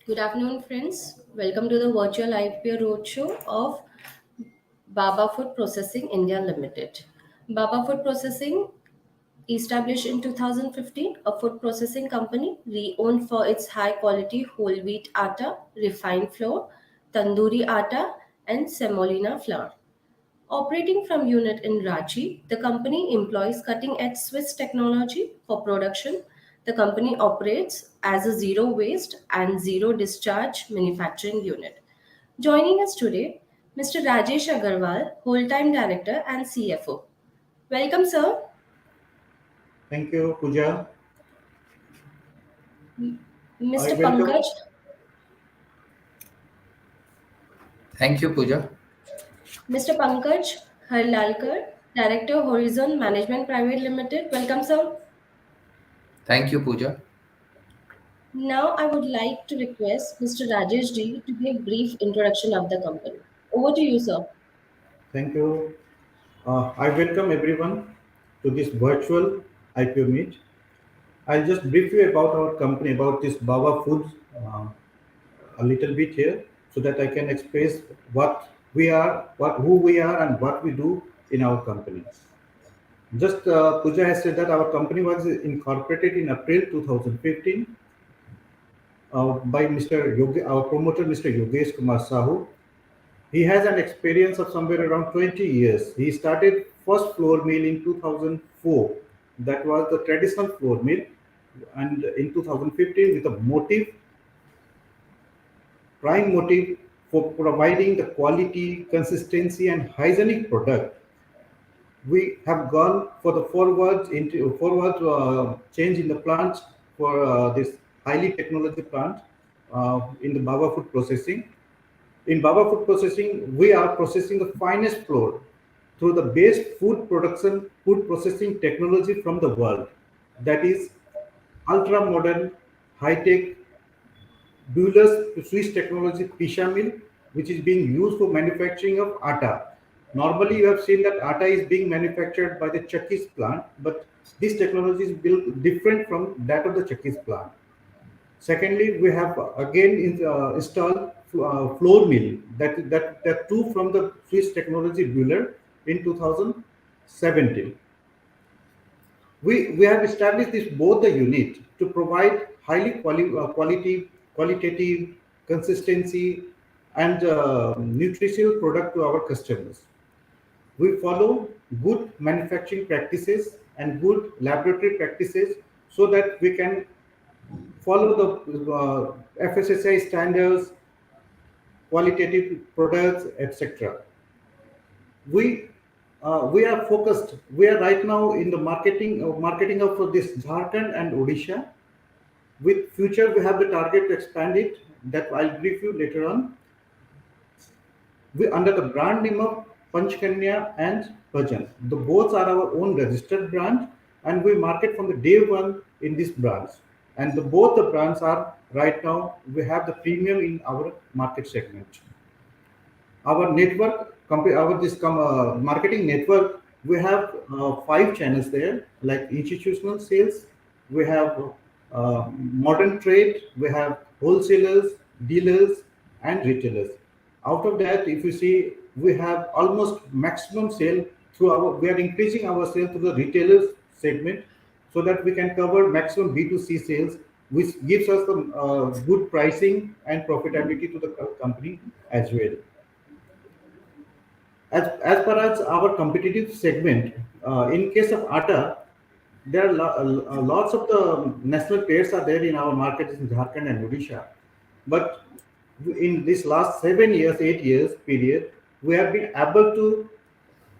Good afternoon, friends. Welcome to the virtual IPO roadshow of Baba Food Processing India Limited. Baba Food Processing, established in 2015, a food processing company renowned for its high quality whole wheat atta, refined flour, tandoori atta, and semolina flour. Operating from unit in Ranchi, the company employs cutting-edge Swiss technology for production. The company operates as a zero waste and zero discharge manufacturing unit. Joining us today, Mr. Rajesh Agarwal, whole-time director and CFO. Welcome, sir. Thank you, Pooja. I Mr. welcome. Pankaj, Thank you, Pooja. Mr. Pankaj Harlalkar, Director Horizon Management Private Limited. Welcome, sir. Thank you, Pooja. Now, I would like to request Mr. Rajesh Ji to give brief introduction of the company. Over to you, sir. Thank you. I welcome everyone to this virtual IPO meet. I'll just brief you about our company, about this Baba Foods, a little bit here, so that I can express what we are, who we are, and what we do in our company. Just Pooja has said that our company was incorporated in April 2015 by Mr. Yogi, our promoter, Mr. Yogesh Kumar Sahu. He has an experience of somewhere around 20 years. He started first flour mill in 2004. That was the traditional flour mill. And in 2015, with a motive, prime motive for providing the quality, consistency, and hygienic product, we have gone for the forward change in the plant for this highly technology plant in the Baba food processing. In Baba Food Processing, we are processing the finest flour through the best food processing technology from the world. That is ultra modern, high tech, Bueller's Swiss technology Pisha mill, which is being used for manufacturing of atta. Normally, you have seen that atta is being manufactured by the Chucky's plant, but this technology is built different from that of the Chucky's plant. Secondly, we have installed floor mill that too from the Swiss technology Bueller in 2017. We have established this both the unit to provide qualitative, consistency, and nutritional product to our customers. We follow good manufacturing practices and good laboratory practices so that we can follow the FSSAI standards, qualitative products, etc. We we are focused. We are right now in the marketing of this Jharkhand and Odisha. With future, we have the target to expand it. That I'll brief you later on. We under the brand name of Panchkanya and Bhajan. The both are our own registered brand, and we market from the day one in this branch. And both the brands are right now. We have the premium in our market segment. Our marketing network, we have five channels there, like institutional sales, we have modern trade, we have wholesalers, dealers, and retailers. Out of that, if you see, we have almost maximum sale through our we are increasing our sale to the retailers segment so that we can cover maximum B2C sales, which gives us the good pricing and profitability to the company as well. As far as our competitive segment, in case of Atta, there are lots of the national players are there in our markets in Jharkhand and Odisha. But in this last 7 years, 8 years period, we have been able to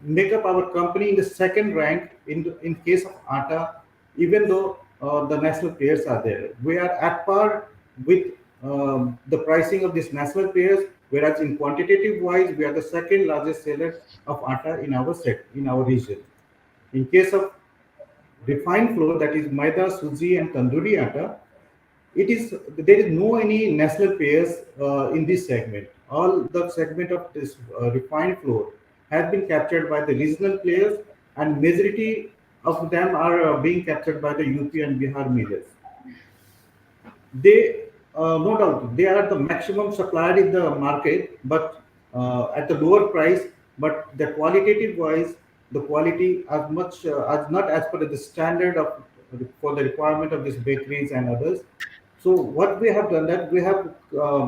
make up our company in the second rank in case of Atta, even though the national players are there. We are at par with the pricing of these national players, whereas in quantitative wise, we are the second largest seller of Atta in our in our region. In case of refined flour, that is maida, suji, and tandoori atta, it is there is no any national players in this segment. All the segment of this refined flour has been captured by the regional players, and majority of them are being captured by the UP and Bihar millers. They No doubt, they are the maximum supplier in the market, but at the lower price. But the qualitative wise, the quality are much are not as per the standard of for the requirement of these bakeries and others. So what we have done that we have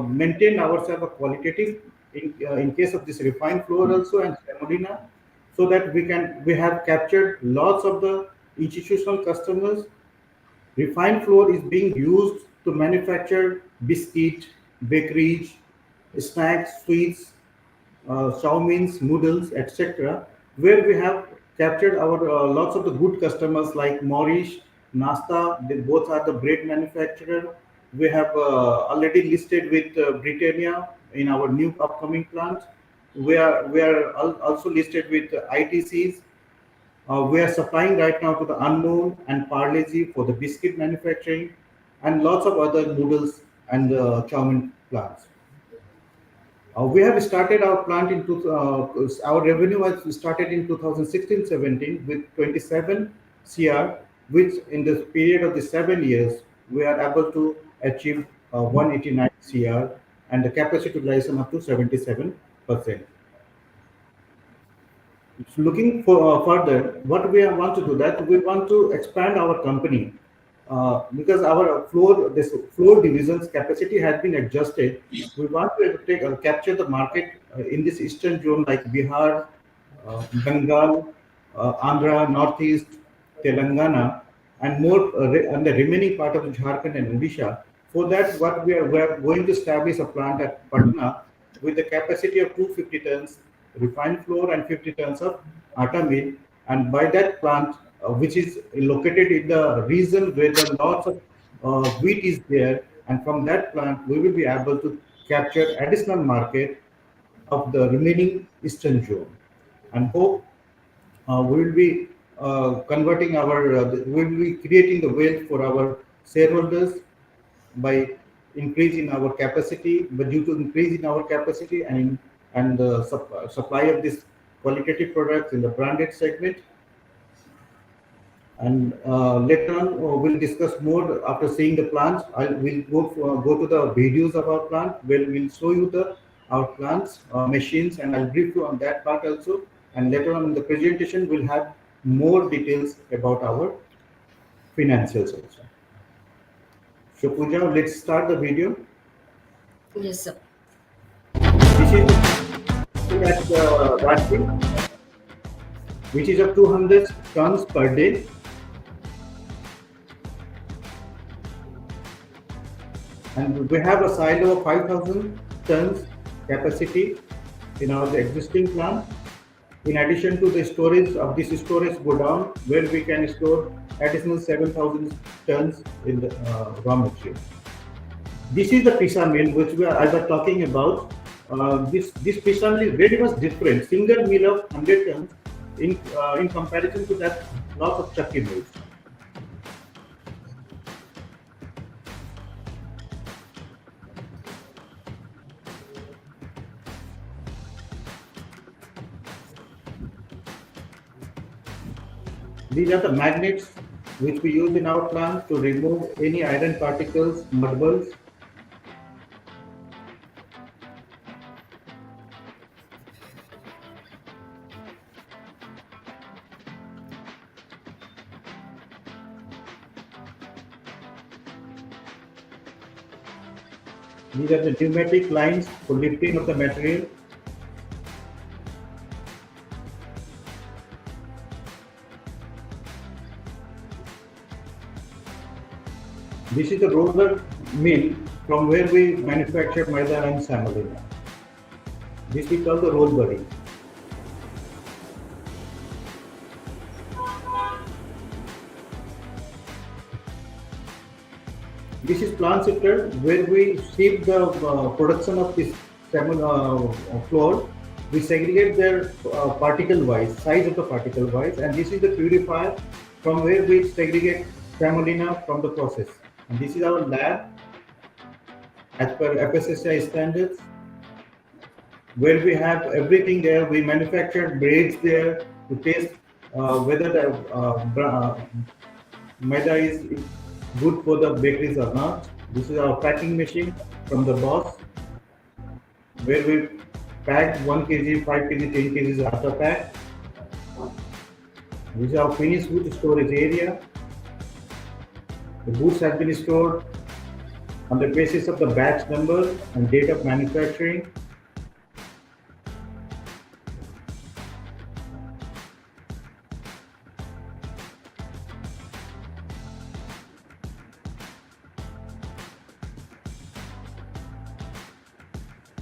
maintained ourselves a qualitative in case of this refined flour also and semolina, so that we have captured lots of the institutional customers. Refined flour is being used to manufacture biscuit, bakeries, snacks, sweets, chow means, noodles, etc. Where we have captured our lots of the good customers like Morish, Nasta. They both are the bread manufacturer. We have already listed with Britannia in our new upcoming plant. We are also listed with ITCs. We are supplying right now to the Unknown and Parleji for the biscuit manufacturing and lots of other noodles and chow mein plants. We have started our plant our revenue was started in 2016-17 with 27 CR, which in the period of the 7 years, we are able to achieve 189 CR and the capacity utilization up to 77%. Looking for further, what we want to do that we want to expand our company because our this floor division's capacity has been adjusted. We want to capture the market in this eastern zone like Bihar, Bengal, Andhra, Northeast, Telangana, and and the remaining part of Jharkhand and Odisha. For that, what we are going to establish a plant at Patna with the capacity of 250 tons refined flour and 50 tons of atta mill. And by that plant, which is located in the region where the lots of wheat is there, and from that plant, we will be able to capture additional market of the remaining eastern zone. And hope we will be converting we will be creating the wealth for our shareholders by increase in our capacity, but due to increase in our capacity and the supply of this qualitative products in the branded segment. And later on, we'll discuss more after seeing the plants. We'll go to the videos of our plant where we'll show you the our plants, machines, and I'll brief you on that part also. And later on in the presentation, we'll have more details about our financials also. So Pooja, let's start the video. Yes, sir. This is at Rajgir, which is of 200 tons per day. And we have a silo of 5,000 tons capacity in our existing plant. In addition to the storage of this storage godown, where we can store additional 7,000 tons in the raw material. This is the pisa mill which I was talking about. This pisa mill is very much different. Single mill of 100 tons in comparison to that lots of chakki mills. These are the magnets which we use in our plant to remove any iron particles, marbles. These are the pneumatic lines for lifting of the material. This is the roller mill from where we manufacture maida and semolina. This we call the roll body. This is plant sector where we ship the production of this flour. We segregate their particle wise, size of the particle wise, and this is the purifier from where we segregate semolina from the process. And this is our lab as per FSSAI standards, where we have everything there. We manufacture breads there to test whether the maida is good for the bakeries or not. This is our packing machine from the boss, where we pack 1 kg, 5 kg, 10 kgs atta pack. This is our finished goods storage area. The goods have been stored on the basis of the batch number and date of manufacturing.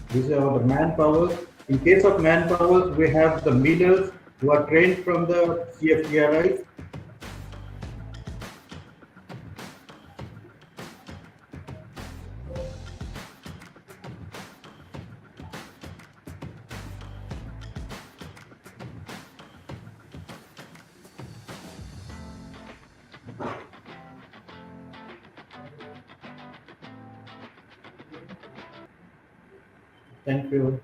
These are the manpower. In case of manpower, we have the millers who are trained from the CFTRI. Thank you.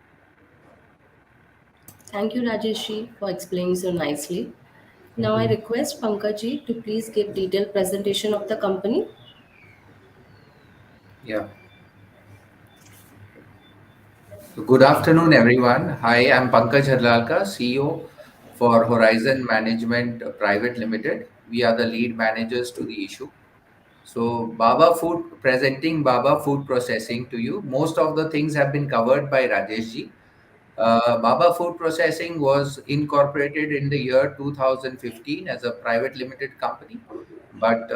Thank you, Rajeshi, for explaining so nicely. Thank Now I you. request Pankaj to please give detailed presentation of the company. Yeah. So good afternoon, everyone. Hi, I'm Pankaj Harlalka, CEO for Horizon Management Private Limited. We are the lead managers to the issue. So, Baba Food, presenting Baba Food Processing to you. Most of the things have been covered by Rajesh ji. Baba Food Processing was incorporated in the year 2015 as a private limited company, but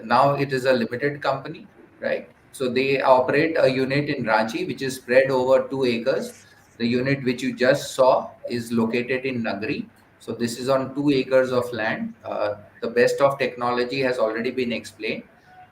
now it is a limited company, right? So they operate a unit in Ranchi, which is spread over 2 acres. The unit which you just saw is located in Nagri. So this is on 2 acres of land. The best of technology has already been explained.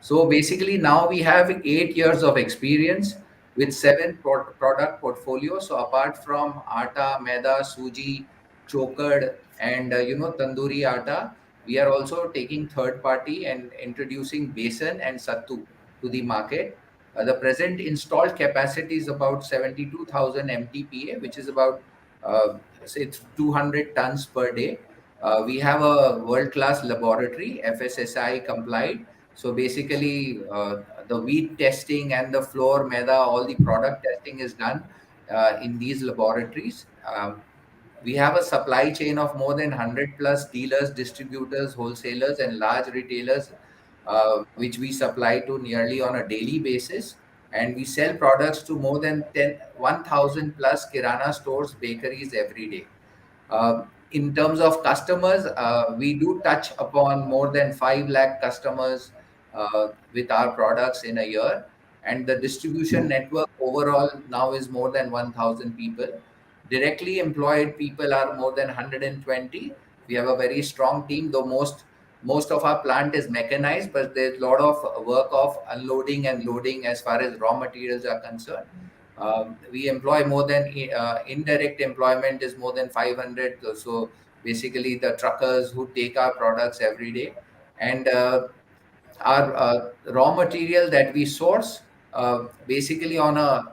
So basically, now we have 8 years of experience with seven product portfolios. So apart from atta, maida, suji, chokad, and tandoori atta, we are also taking third party and introducing besan and sattu to the market. The present installed capacity is about 72,000 MTPA, which is about say 200 tons per day. We have a world-class laboratory, FSSI complied. So basically, the wheat testing and the flour, maida, all the product testing is done in these laboratories. We have a supply chain of more than 100 plus dealers, distributors, wholesalers, and large retailers, which we supply to nearly on a daily basis. And we sell products to more than 1,000 plus Kirana stores, bakeries every day. In terms of customers, we do touch upon more than 5 lakh customers with our products in a year. And the distribution network overall now is more than 1,000 people. Directly employed people are more than 120. We have a very strong team, though most of our plant is mechanized, but there's a lot of work of unloading and loading as far as raw materials are concerned. We employ more than indirect employment is more than 500. So basically, the truckers who take our products every day, and our raw material that we source basically on a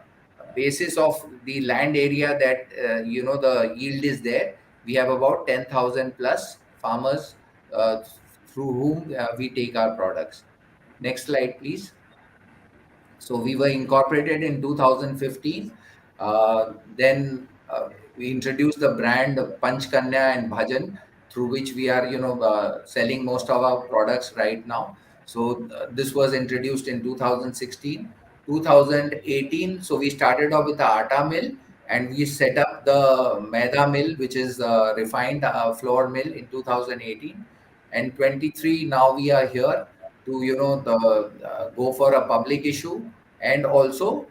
basis of the land area that the yield is there. We have about 10,000 plus farmers through whom we take our products. Next slide, please. So we were incorporated in 2015. Then we introduced the brand Panch Kanya and Bhajan, through which we are, selling most of our products right now. So this was introduced in 2016, 2018. So we started off with the atta mill, and we set up the maida mill, which is refined flour mill in 2018, and 23. Now we are here to go for a public issue, and also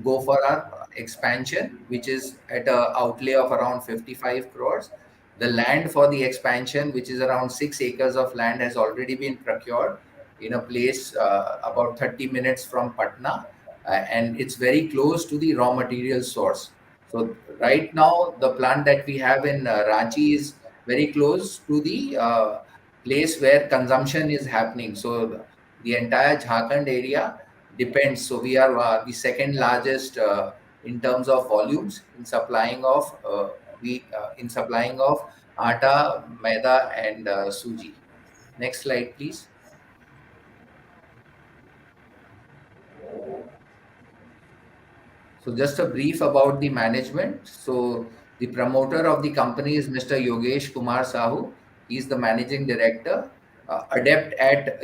go for our expansion, which is at a outlay of around 55 crores. The land for the expansion, which is around 6 acres of land, has already been procured in a place about 30 minutes from Patna, and it's very close to the raw material source. So right now, the plant that we have in Ranchi is very close to the place where consumption is happening. So the entire Jharkhand area depends. So we are the second largest in terms of volumes in supplying of atta, maida, and suji. Next slide, please. So just a brief about the management. So the promoter of the company is Mr. Yogesh Kumar Sahu. He's the managing director, adept at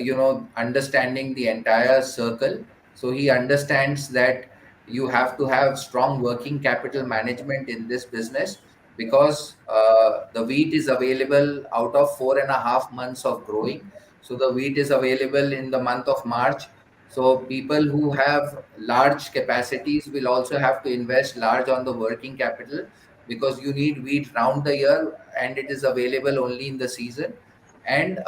understanding the entire circle. So he understands that you have to have strong working capital management in this business because the wheat is available out of 4.5 months of growing. So the wheat is available in the month of March, so people who have large capacities will also have to invest large on the working capital because you need wheat round the year and it is available only in the season. And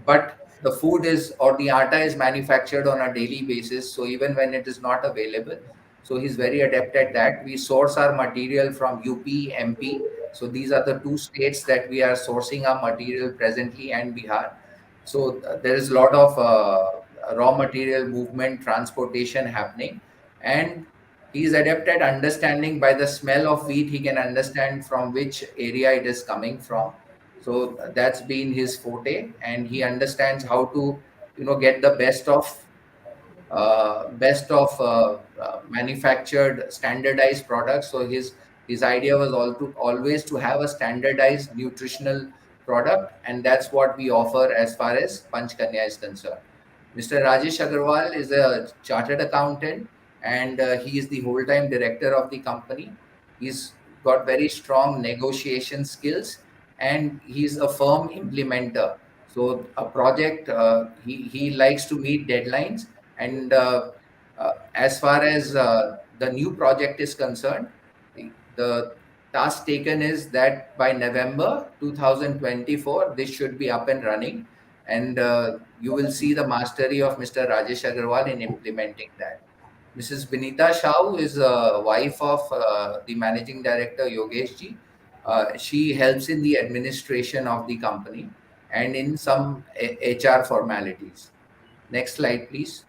but the food is or the atta is manufactured on a daily basis. So even when it is not available, so he's very adept at that. We source our material from UP, MP. So these are the two states that we are sourcing our material presently, and Bihar. So there is a lot of raw material movement, transportation happening, and he's adept at understanding by the smell of wheat. He can understand from which area it is coming from. So that's been his forte, and he understands how to get the best of manufactured standardized products. So his idea was always to have a standardized nutritional product, and that's what we offer as far as Panchkanya is concerned. Mr. Rajesh Agarwal is a chartered accountant, and he is the whole-time director of the company. He's got very strong negotiation skills, and he's a firm implementer. So a project, he likes to meet deadlines, and as far as the new project is concerned, the task taken is that by November 2024, this should be up and running. And you will see the mastery of Mr. Rajesh Agarwal in implementing that. Mrs. Binita Shah is a wife of the managing director Yogesh ji. She helps in the administration of the company and in some HR formalities. Next slide, please.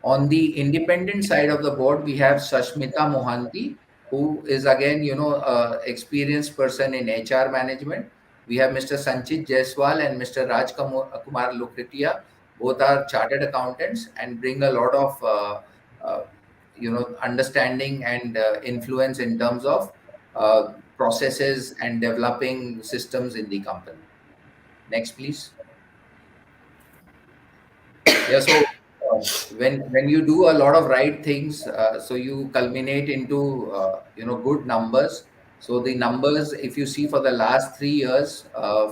On the independent side of the board, we have Sashmita Mohanty, who is again, experienced person in HR management. We have Mr. Sanchit Jaiswal and Mr. Kumar Lukritia. Both are chartered accountants and bring a lot of, understanding and influence in terms of processes and developing systems in the company. Next, please. Yeah, so when you do a lot of right things, so you culminate into good numbers. So the numbers, if you see for the last 3 years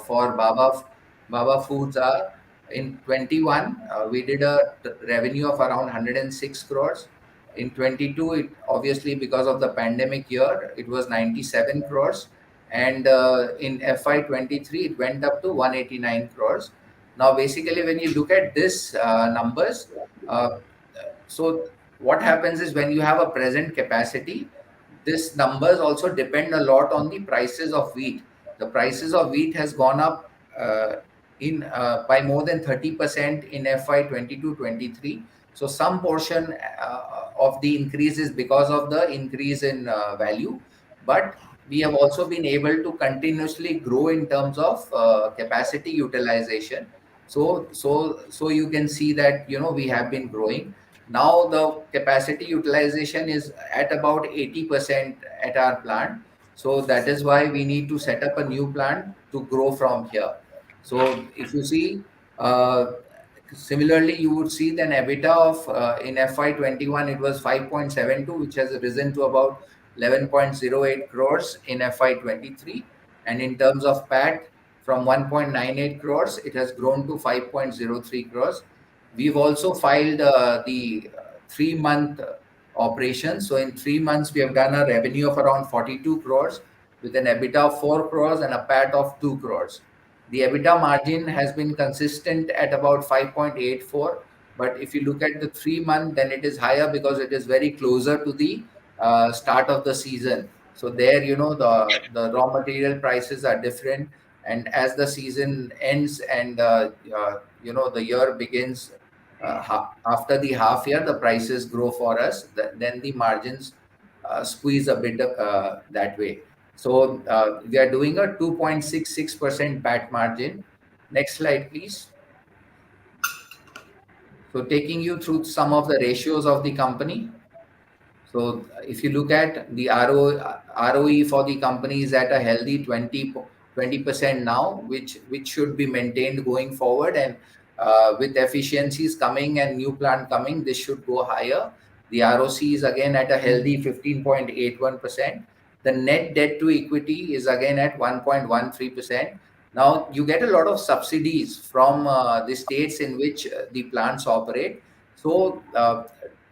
for Baba Foods are in 21, we did a revenue of around 106 crores. In 22, it obviously because of the pandemic year, it was 97 crores, and in FY23, it went up to 189 crores. Now, basically, when you look at this numbers, uh, so what happens is when you have a present capacity, this numbers also depend a lot on the prices of wheat. The prices of wheat has gone up in by more than 30% in FY22-23. So some portion of the increase is because of the increase in value, but we have also been able to continuously grow in terms of capacity utilization. So you can see that we have been growing. Now the capacity utilization is at about 80% at our plant. So that is why we need to set up a new plant to grow from here. So if you see, similarly, you would see then EBITDA of in FY21 it was 5.72, which has risen to about 11.08 crores in FY23, and in terms of PAT, from 1.98 crores it has grown to 5.03 crores. We've also filed the 3 month operation. So in 3 months, we have done a revenue of around 42 crores with an EBITDA of 4 crores and a PAT of 2 crores. The EBITDA margin has been consistent at about 5.84. But if you look at the 3 month, then it is higher because it is very closer to the start of the season. So there, the raw material prices are different. And as the season ends and the year begins, after the half year, the prices grow for us. Then the margins squeeze a bit that way. So we are doing a 2.66% PAT margin. Next slide, please. So taking you through some of the ratios of the company. So if you look at the ROE for the company is at a healthy 20% now, which should be maintained going forward. And with efficiencies coming and new plant coming, this should go higher. The ROC is again at a healthy 15.81%. The net debt to equity is again at 1.13%. Now you get a lot of subsidies from the states in which the plants operate. So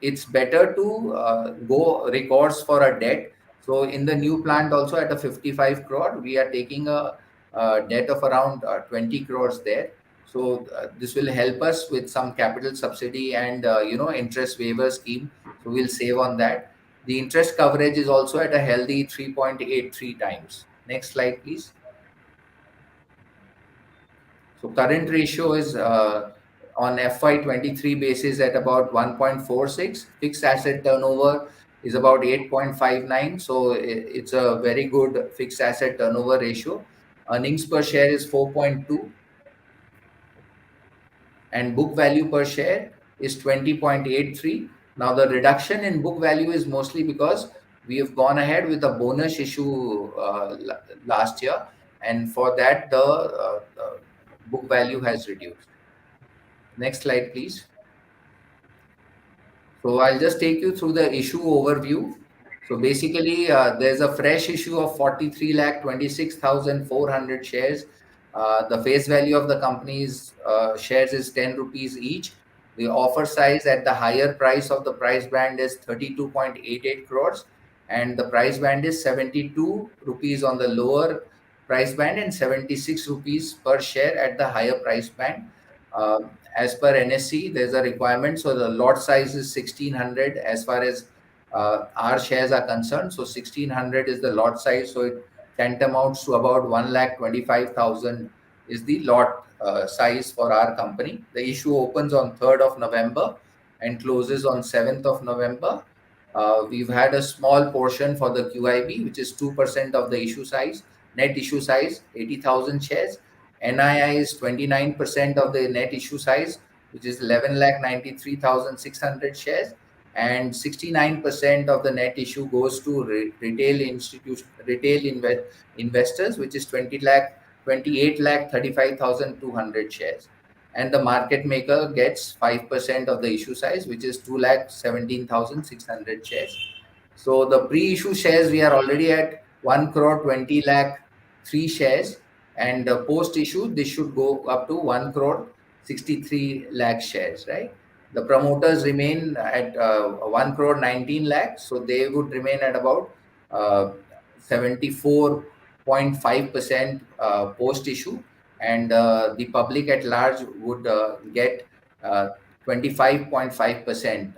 it's better to go recourse for a debt. So in the new plant also at a 55 crore, we are taking a debt of around 20 crores there. So this will help us with some capital subsidy and interest waiver scheme. So we'll save on that. The interest coverage is also at a healthy 3.83 times. Next slide, please. So current ratio is on FY23 basis at about 1.46. Fixed asset turnover is about 8.59. So it's a very good fixed asset turnover ratio. Earnings per share is 4.2, and book value per share is 20.83. Now the reduction in book value is mostly because we have gone ahead with a bonus issue last year, and for that the book value has reduced. Next slide, please. So I'll just take you through the issue overview. So basically, there's a fresh issue of 43,26,400 shares. The face value of the company's shares is 10 rupees each. The offer size at the higher price of the price band is 32.88 crores, and the price band is 72 rupees on the lower price band and 76 rupees per share at the higher price band. As per NSE, there's a requirement. So the lot size is 1600 as far as our shares are concerned. So 1600 is the lot size. So it tantamounts to about 1,25,000 is the lot size for our company. The issue opens on 3rd of November and closes on 7th of November. We've had a small portion for the QIB, which is 2% of the issue size. Net issue size, 80,000 shares. NII is 29% of the net issue size, which is 11,93,600 shares, and 69% of the net issue goes to retail investors, which is 28,35,200 shares. And the market maker gets 5% of the issue size, which is 2,17,600 shares. So the pre-issue shares, we are already at 1 crore 20 lakh 3 shares, and post-issue, this should go up to 1 crore 63 lakh shares, right? The promoters remain at 1 crore 19 lakh, so they would remain at about 74.5% post-issue, and the public at large would get 25.5%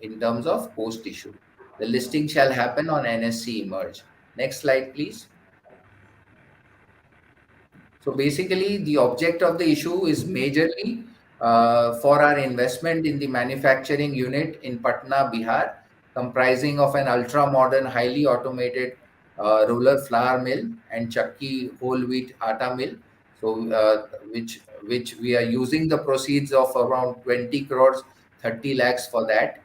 in terms of post-issue. The listing shall happen on NSE Emerge. Next slide, please. So basically, the object of the issue is majorly for our investment in the manufacturing unit in Patna, Bihar, comprising of an ultra-modern, highly automated roller flour mill and chakki whole wheat atta mill. So which we are using the proceeds of around 20 crores, 30 lakhs for that.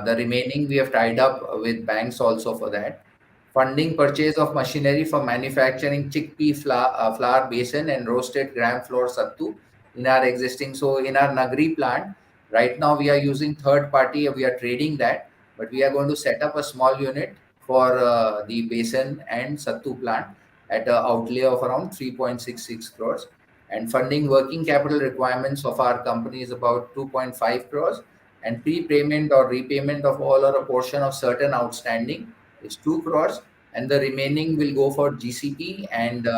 The remaining we have tied up with banks also for that. Funding purchase of machinery for manufacturing chickpea flour basin and roasted gram flour sattu in our existing. So in our Nagri plant, right now we are using third party, we are trading that, but we are going to set up a small unit for the basin and sattu plant at an outlay of around 3.66 crores. And funding working capital requirements of our company is about 2.5 crores, and prepayment or repayment of all or a portion of certain outstanding is 2 crores, and the remaining will go for GCP and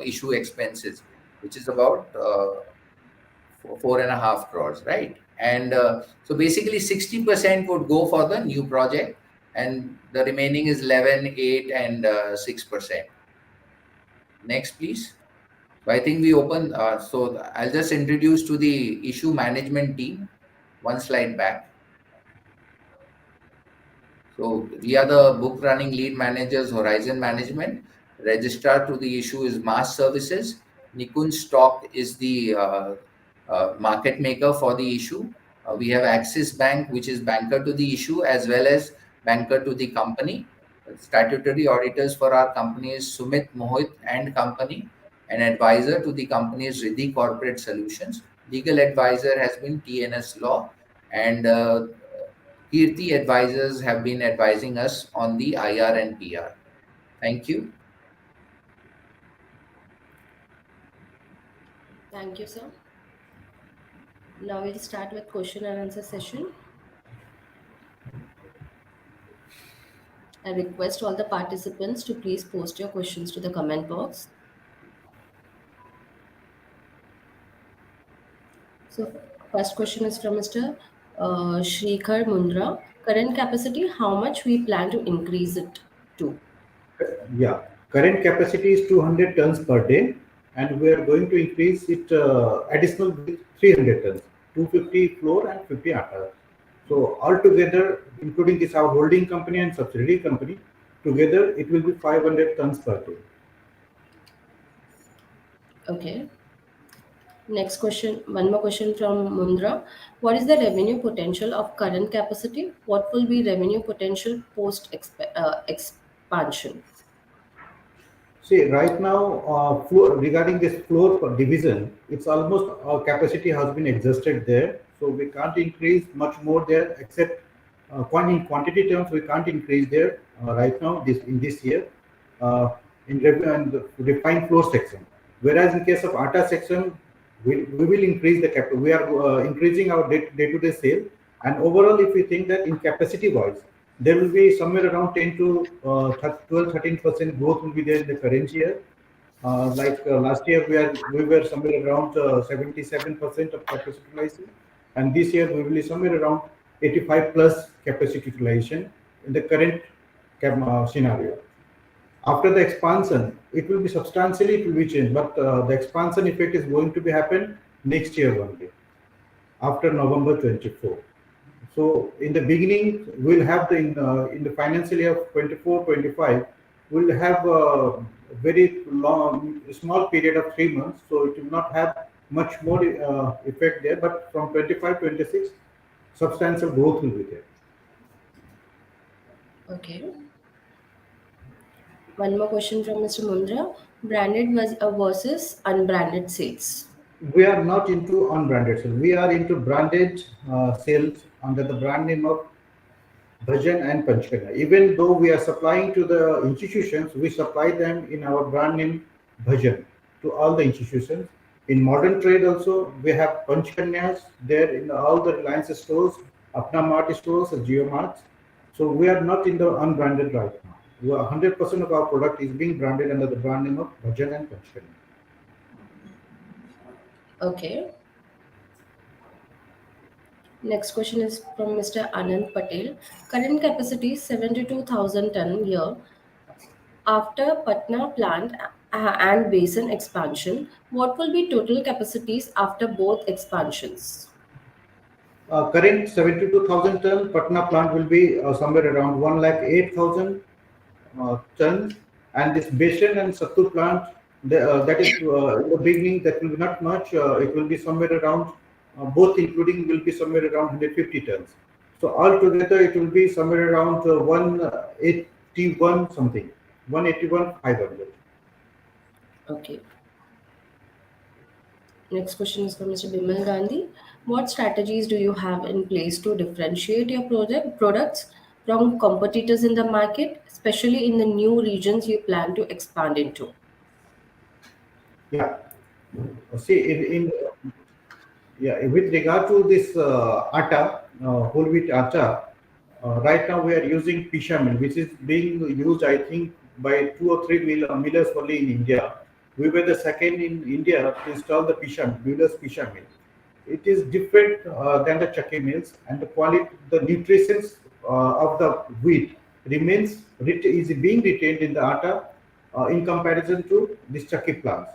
issue expenses, which is about 4.5 crores, right? And so basically 60% would go for the new project, and the remaining is 11, 8, and 6%. Next, please. So I think we open. So I'll just introduce to the issue management team. One slide back. So we are the book running lead managers, Horizon Management. Registrar to the issue is Mass Services. Nikun Stock is the market maker for the issue. We have Axis Bank, which is banker to the issue, as well as banker to the company. Statutory auditors for our company is Sumit Mohit and Company. An advisor to the company is Riddhi Corporate Solutions. Legal advisor has been TNS Law, and Kirti advisors have been advising us on the IR and PR. Thank you. Thank you, sir. Now we'll start with question and answer session. I request all the participants to please post your questions to the comment box. So, first question is from Mr. Shrikar Mundra. Current capacity, how much we plan to increase it to? Yeah, current capacity is 200 tons per day, and we are going to increase it additional with 300 tons, 250 floor and 50 atta. So altogether, including this our holding company and subsidiary company, together it will be 500 tons per day. Okay. Next question, one more question from Mundra. What is the revenue potential of current capacity? What will be revenue potential post expansion? See, right now, regarding this floor per division, it's almost our capacity has been exhausted there. So we can't increase much more there, except in quantity terms, we can't increase there right now in this year in and the refined floor section. Whereas in case of atta section, we will increase the cap. We are increasing our day-to-day sale, and overall, if we think that in capacity wise, there will be somewhere around 10 to 12, 13% growth will be there in the current year. Last year, we were somewhere around 77% of capacity utilization, and this year we will be somewhere around 85 plus capacity utilization in the current scenario. After the expansion, it will be substantially it will be changed, but the expansion effect is going to be happen next year only after November 24. So in the beginning, we'll have in the financial year of 24-25, we'll have a very long, small period of 3 months. So it will not have much more effect there. But from 25-26, substantial growth will be there. Okay. One more question from Mr. Mundra. Versus unbranded sales. We are not into unbranded sales. We are into branded sales under the brand name of Bhajan and Panchkanya. Even though we are supplying to the institutions, we supply them in our brand name Bhajan to all the institutions. In modern trade also, we have Panchkanyas there in all the Reliance stores, Apna Mart stores, and Geo Marts. So we are not in the unbranded right now. 100% of our product is being branded under the brand name of Bhajan and Panchkanya. Okay. Next question is from Mr. Anand Patel. Current capacity 72,000 ton year. After Patna plant and basin expansion, what will be total capacities after both expansions? Current 72,000 ton Patna plant will be somewhere around 1,08,000 tons, and this Basin and Sattu plant, that is in the beginning, that will be not much. It will be somewhere around, both including will be somewhere around 150 tons. So altogether, it will be somewhere around 181 something, 181 500. Okay. Next question is from Mr. Bimal Gandhi. What strategies do you have in place to differentiate your products from competitors in the market, especially in the new regions you plan to expand into? Yeah. See, yeah, with regard to this atta, whole wheat atta, right now we are using pisha mill, which is being used, I think, by 2 or 3 millers only in India. We were the second in India to install the pisha mill, Miller's pisha mill. It is different than the chakki mills, and the quality, the nutrition of the wheat is being retained in the atta in comparison to this chakki plants.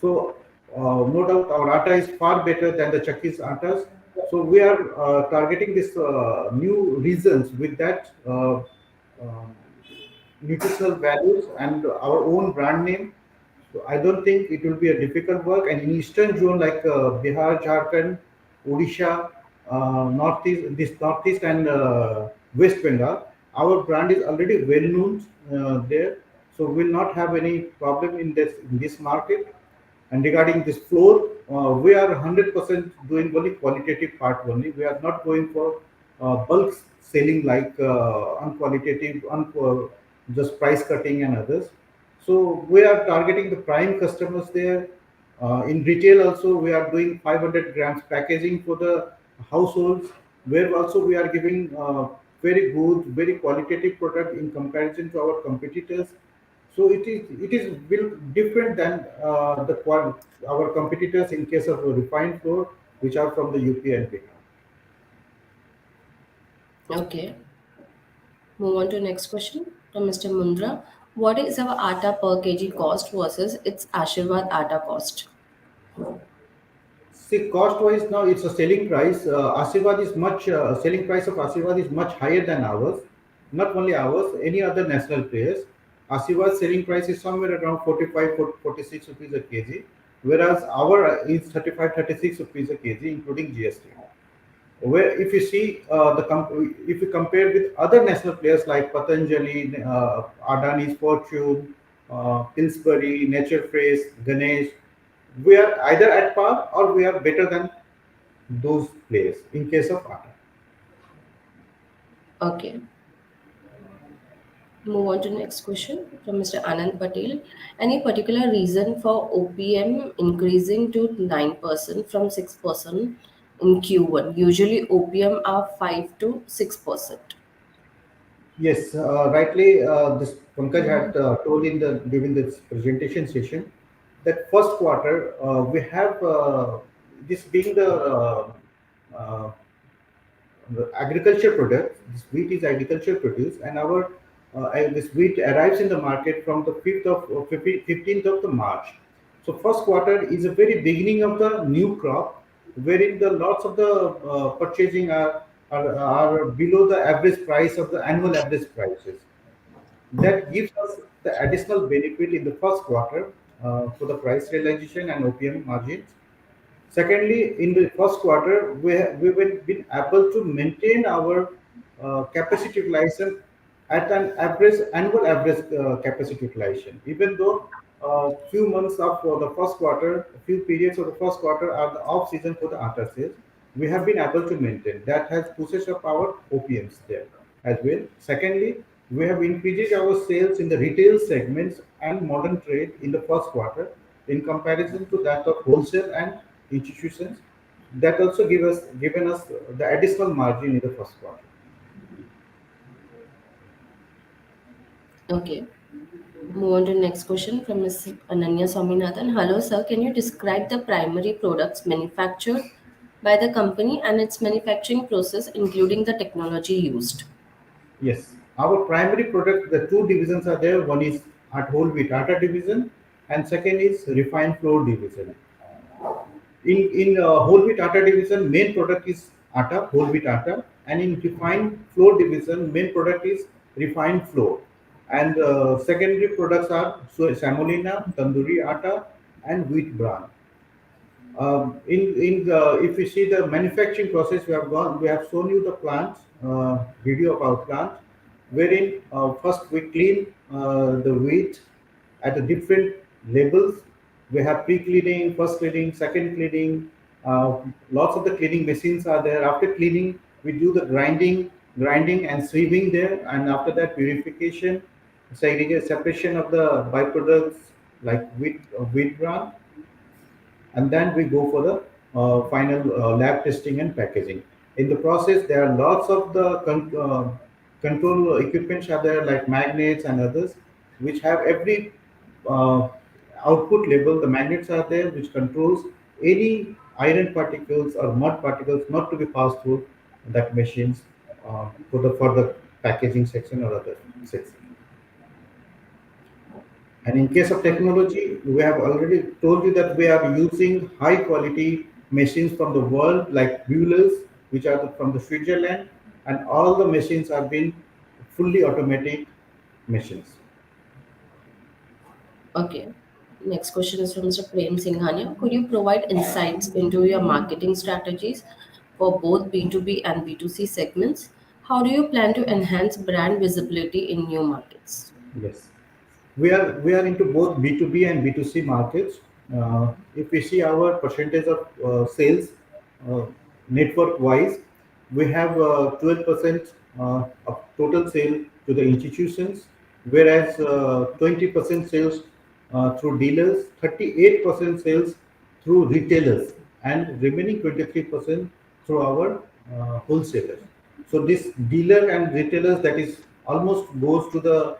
So, no doubt our atta is far better than the Chucky's attas. So, we are targeting this new regions with that nutritional values and our own brand name. So, I don't think it will be a difficult work. And in eastern zone like Bihar, Jharkhand, Odisha, northeast, and West Bengal, Our brand is already well known there, so we'll not have any problem in this market. And regarding this floor, we are 100% doing only qualitative part only. We are not going for bulk selling like unqualitative, just price cutting and others. So we are targeting the prime customers there. In retail also, we are doing 500 grams packaging for the households, where also we are giving very good, very qualitative product in comparison to our competitors. So it is will different than our competitors in case of refined flour, which are from the UP and Bihar. Okay. Move on to next question from Mr. Mundra. What is our atta per kg cost versus its Ashirwad atta cost? See, cost-wise now it's a selling price. Ashirwad is much selling price of Ashirwad is much higher than ours. Not only ours, any other national players. Ashirwad selling price is somewhere around 45, 46 rupees a kg, whereas our is 35, 36 rupees a kg, including GST. Where if you see if you compare with other national players like Patanjali, Adani's Fortune, Pillsbury, Nature Fresh, Ganesh, we are either at par or we are better than those players in case of Atta. Okay. Move on to next question from Mr. Anand Patel. Any particular reason for OPM increasing to 9% from 6% in Q1? Usually OPM are 5 to 6%. Yes, rightly, this Pankaj had told in the during this presentation session that first quarter we have this being uh, the agriculture product. This wheat is agriculture produce, and this wheat arrives in the market from the 15th of the March. So first quarter is a very beginning of the new crop, wherein the lots of the purchasing are below the average price of the annual average prices. That gives us the additional benefit in the first quarter for the price realization and OPM margins. Secondly, in the first quarter, we will been able to maintain our capacity utilization at an average annual average capacity utilization. Even though few months of the first quarter, few periods of the first quarter are the off season for the after sales, we have been able to maintain. That has pushes up our OPMs there as well. Secondly, we have increased our sales in the retail segments and modern trade in the first quarter in comparison to that of wholesale and institutions. That also given us the additional margin in the first quarter. Okay. Move on to next question from Ms. Ananya Swaminathan. Hello, sir. Can you describe the primary products manufactured by the company and its manufacturing process, including the technology used? Yes, our primary product, the two divisions are there. One is at whole wheat atta division, and second is refined flour division. In whole wheat atta division, main product is atta, whole wheat atta, and in refined flour division, main product is refined flour. And secondary products are semolina, tandoori atta, and wheat bran. In the if you see the manufacturing process, we have shown you the plants video of our plant, wherein first we clean the wheat at the different levels. We have pre-cleaning, first cleaning, second cleaning. Lots of the cleaning machines are there. After cleaning, we do the grinding and sieving there, and after that purification, separation of the byproducts like wheat bran, and then we go for the final lab testing and packaging. In the process, there are lots of the control equipments are there like magnets and others, which have every uh, output level. The magnets are there which controls any iron particles or mud particles not to be passed through that machines for the packaging section or other section. And in case of technology, we have already told you that we are using high quality machines from the world like Buellers, which are from the Switzerland, and all the machines have been fully automatic machines. Okay. Next question is from Mr. Prem Singhania. Could you provide insights into your marketing strategies for both B2B and B2C segments? How do you plan to enhance brand visibility in new markets? Yes. We are into both B2B and B2C markets. If we see our percentage of sales uh, network wise, we have 12% of total sale to the institutions, whereas 20% sales through dealers, 38% sales through retailers, and remaining 23% through our wholesalers. So this dealer and retailers, that is almost goes to the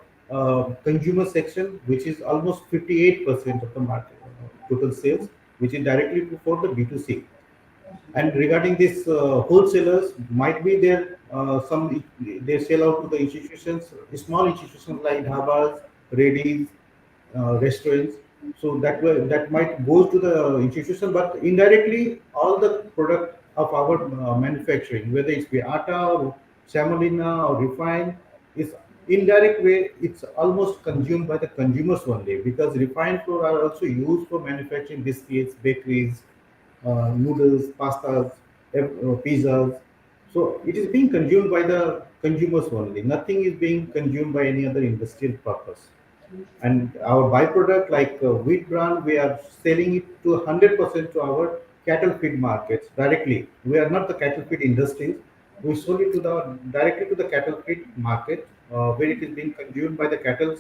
consumer section, which is almost 58% of the market total sales, which is directly for the B2C. And regarding this, wholesalers might be there. Some they sell out to the institutions, small institutions like dhabas, redis, restaurants. So that might go to the institution, but indirectly all the product of our manufacturing, whether it's be atta or semolina or refined, is indirect way. It's almost consumed by the consumers only, because refined flour are also used for manufacturing biscuits, bakeries, noodles, pastas, pizzas. So it is being consumed by the consumers only. Nothing is being consumed by any other industrial purpose. And our byproduct, like wheat bran, we are selling it to 100% to our cattle feed markets directly. We are not the cattle feed industries. We sold it to the directly to the cattle feed market, where it is being consumed by the cattle,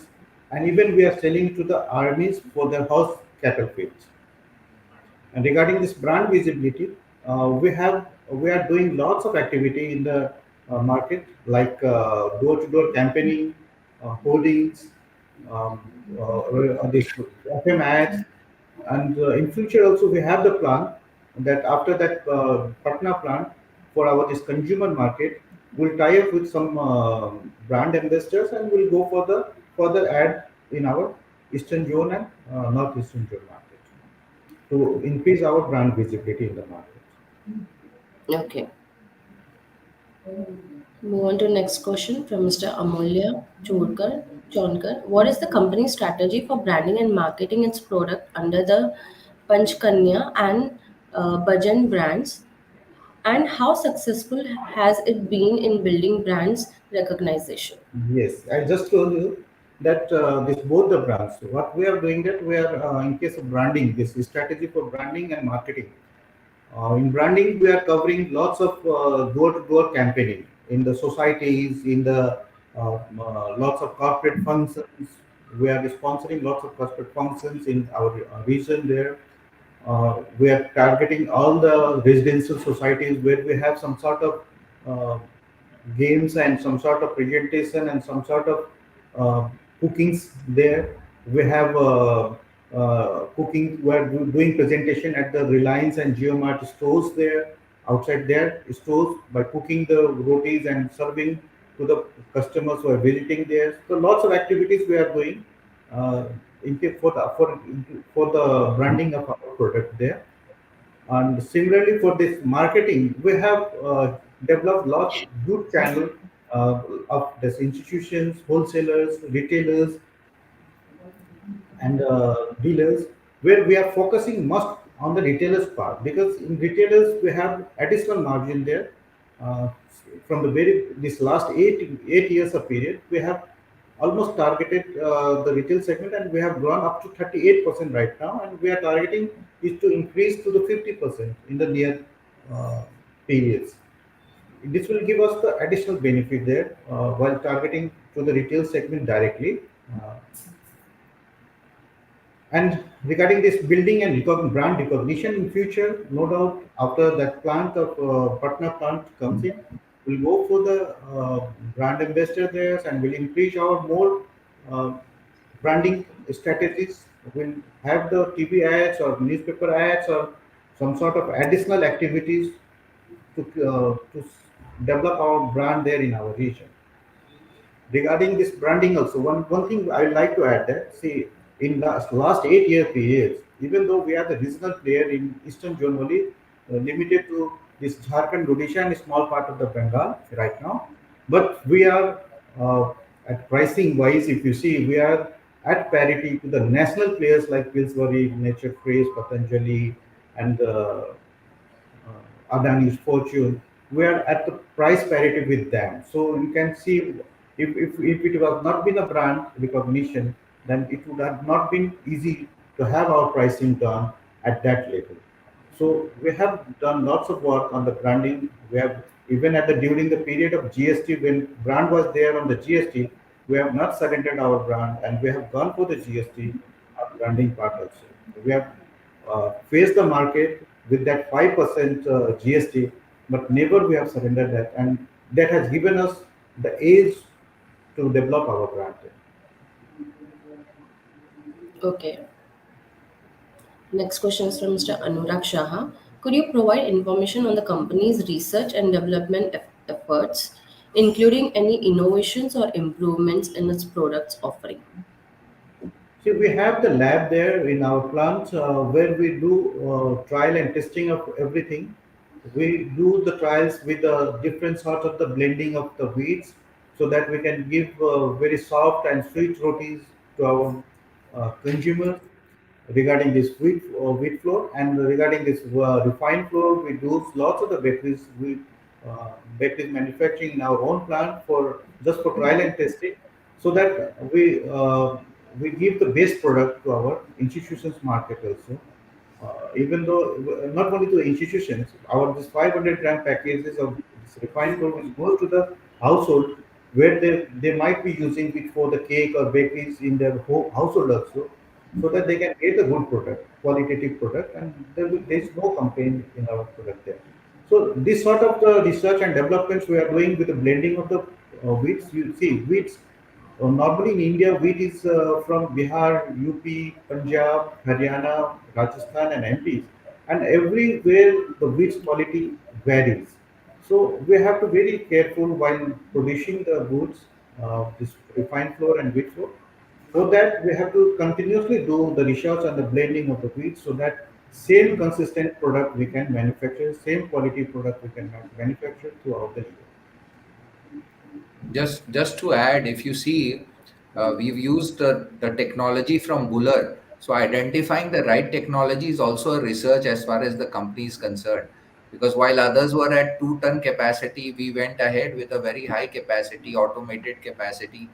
and even we are selling to the armies for their horse cattle feeds. And regarding this brand visibility, we are doing lots of activity in the market, like door-to-door campaigning, hoardings, um, this FM ads, and in future also we have the plan that after that Patna plant for our this consumer market, we'll tie up with some brand ambassadors and we'll go for the further ad in our eastern zone and northeastern zone market to increase our brand visibility in the market. Okay. Move on to next question from Mr. Amulya Chonkar. What is the company's strategy for branding and marketing its product under the Panchkanya and Bhajan brands? And how successful has it been in building brands recognition? Yes, I just told you that this both the brands. What we are doing that we are in case of branding, this is strategy for branding and marketing. In branding, we are covering lots of door-to-door campaigning in the societies, in the lots of corporate functions. We are sponsoring lots of corporate functions in our region there. We are targeting all the residential societies where we have some sort of uh, games and some sort of presentation and some sort of uh, cookings there. We have cooking. We are doing presentation at the Reliance and GeoMart stores there, outside their stores, by cooking the rotis and serving to the customers who are visiting there. So lots of activities we are doing uh, for the branding of our product there. And similarly, for this marketing, we have developed lot good channel of this institutions, wholesalers, retailers, and dealers, where we are focusing most on the retailers part, because in retailers we have additional margin there. uh, from the very this last 8 years of period, we have almost targeted the retail segment, and we have grown up to 38% right now, and we are targeting is to increase to the 50% in the near uh, periods. This will give us the additional benefit there while targeting to the retail segment directly. uh, and regarding this building and brand recognition in future, no doubt after that plant of Patna plant comes in, we'll go for the brand ambassador there, and we'll increase our more uh, branding strategies. We'll have the TV ads or newspaper ads or some sort of additional activities to develop our brand there in our region. Regarding this branding also, one thing I would like to add that, see, in last 8 year periods, even though we are the regional player in eastern zone only, limited to this Jharkhand, Odisha, and a small part of the Bengal right now, but we are at pricing wise, if you see, we are at parity to the national players like Pillsbury, Nature Fresh, Patanjali, and Adani's Fortune. we are at the price parity with them. So you can see if it was not been a brand recognition, then it would have not been easy to have our pricing done at that level. So we have done lots of work on the branding. We have even at the during the period of GST when brand was there on the GST, we have not surrendered our brand and we have gone for the GST branding part also. We have faced the market with that 5% GST, but never we have surrendered that, and that has given us the edge to develop our brand. Okay. Next question is from Mr. Anurag Shaha. Could you provide information on the company's research and development efforts, including any innovations or improvements in its products offering? See, we have the lab there in our plant where we do trial and testing of everything. We do the trials with the different sorts of the blending of the wheats so that we can give very soft and sweet rotis to our consumers regarding this wheat flour, and regarding this refined flour we do lots of the bakeries manufacturing in our own plant for just for trial and testing so that we give the best product to our institutions market also. Even though not only to the institutions, our this 500 gram packages of this refined flour which goes to the household where they might be using it for the cake or bakeries in their household also, so that they can get a good product, qualitative product, and there is no complaint in our product there. So this sort of the research and developments we are doing with the blending of the wheats. You see, wheats normally in India, wheat is from Bihar, UP, Punjab, Haryana, Rajasthan, and MPs, and everywhere the wheat quality varies. So we have to very careful while producing the goods, this refined flour and wheat flour. For that, we have to continuously do the research and the blending of the wheat so that same consistent product we can manufacture, same quality product we can manufacture throughout the year. Just to add, if you see, we've used the technology from Buller. So identifying the right technology is also a research as far as the company is concerned. Because while others were at 2 ton capacity, we went ahead with a very high capacity, automated capacity,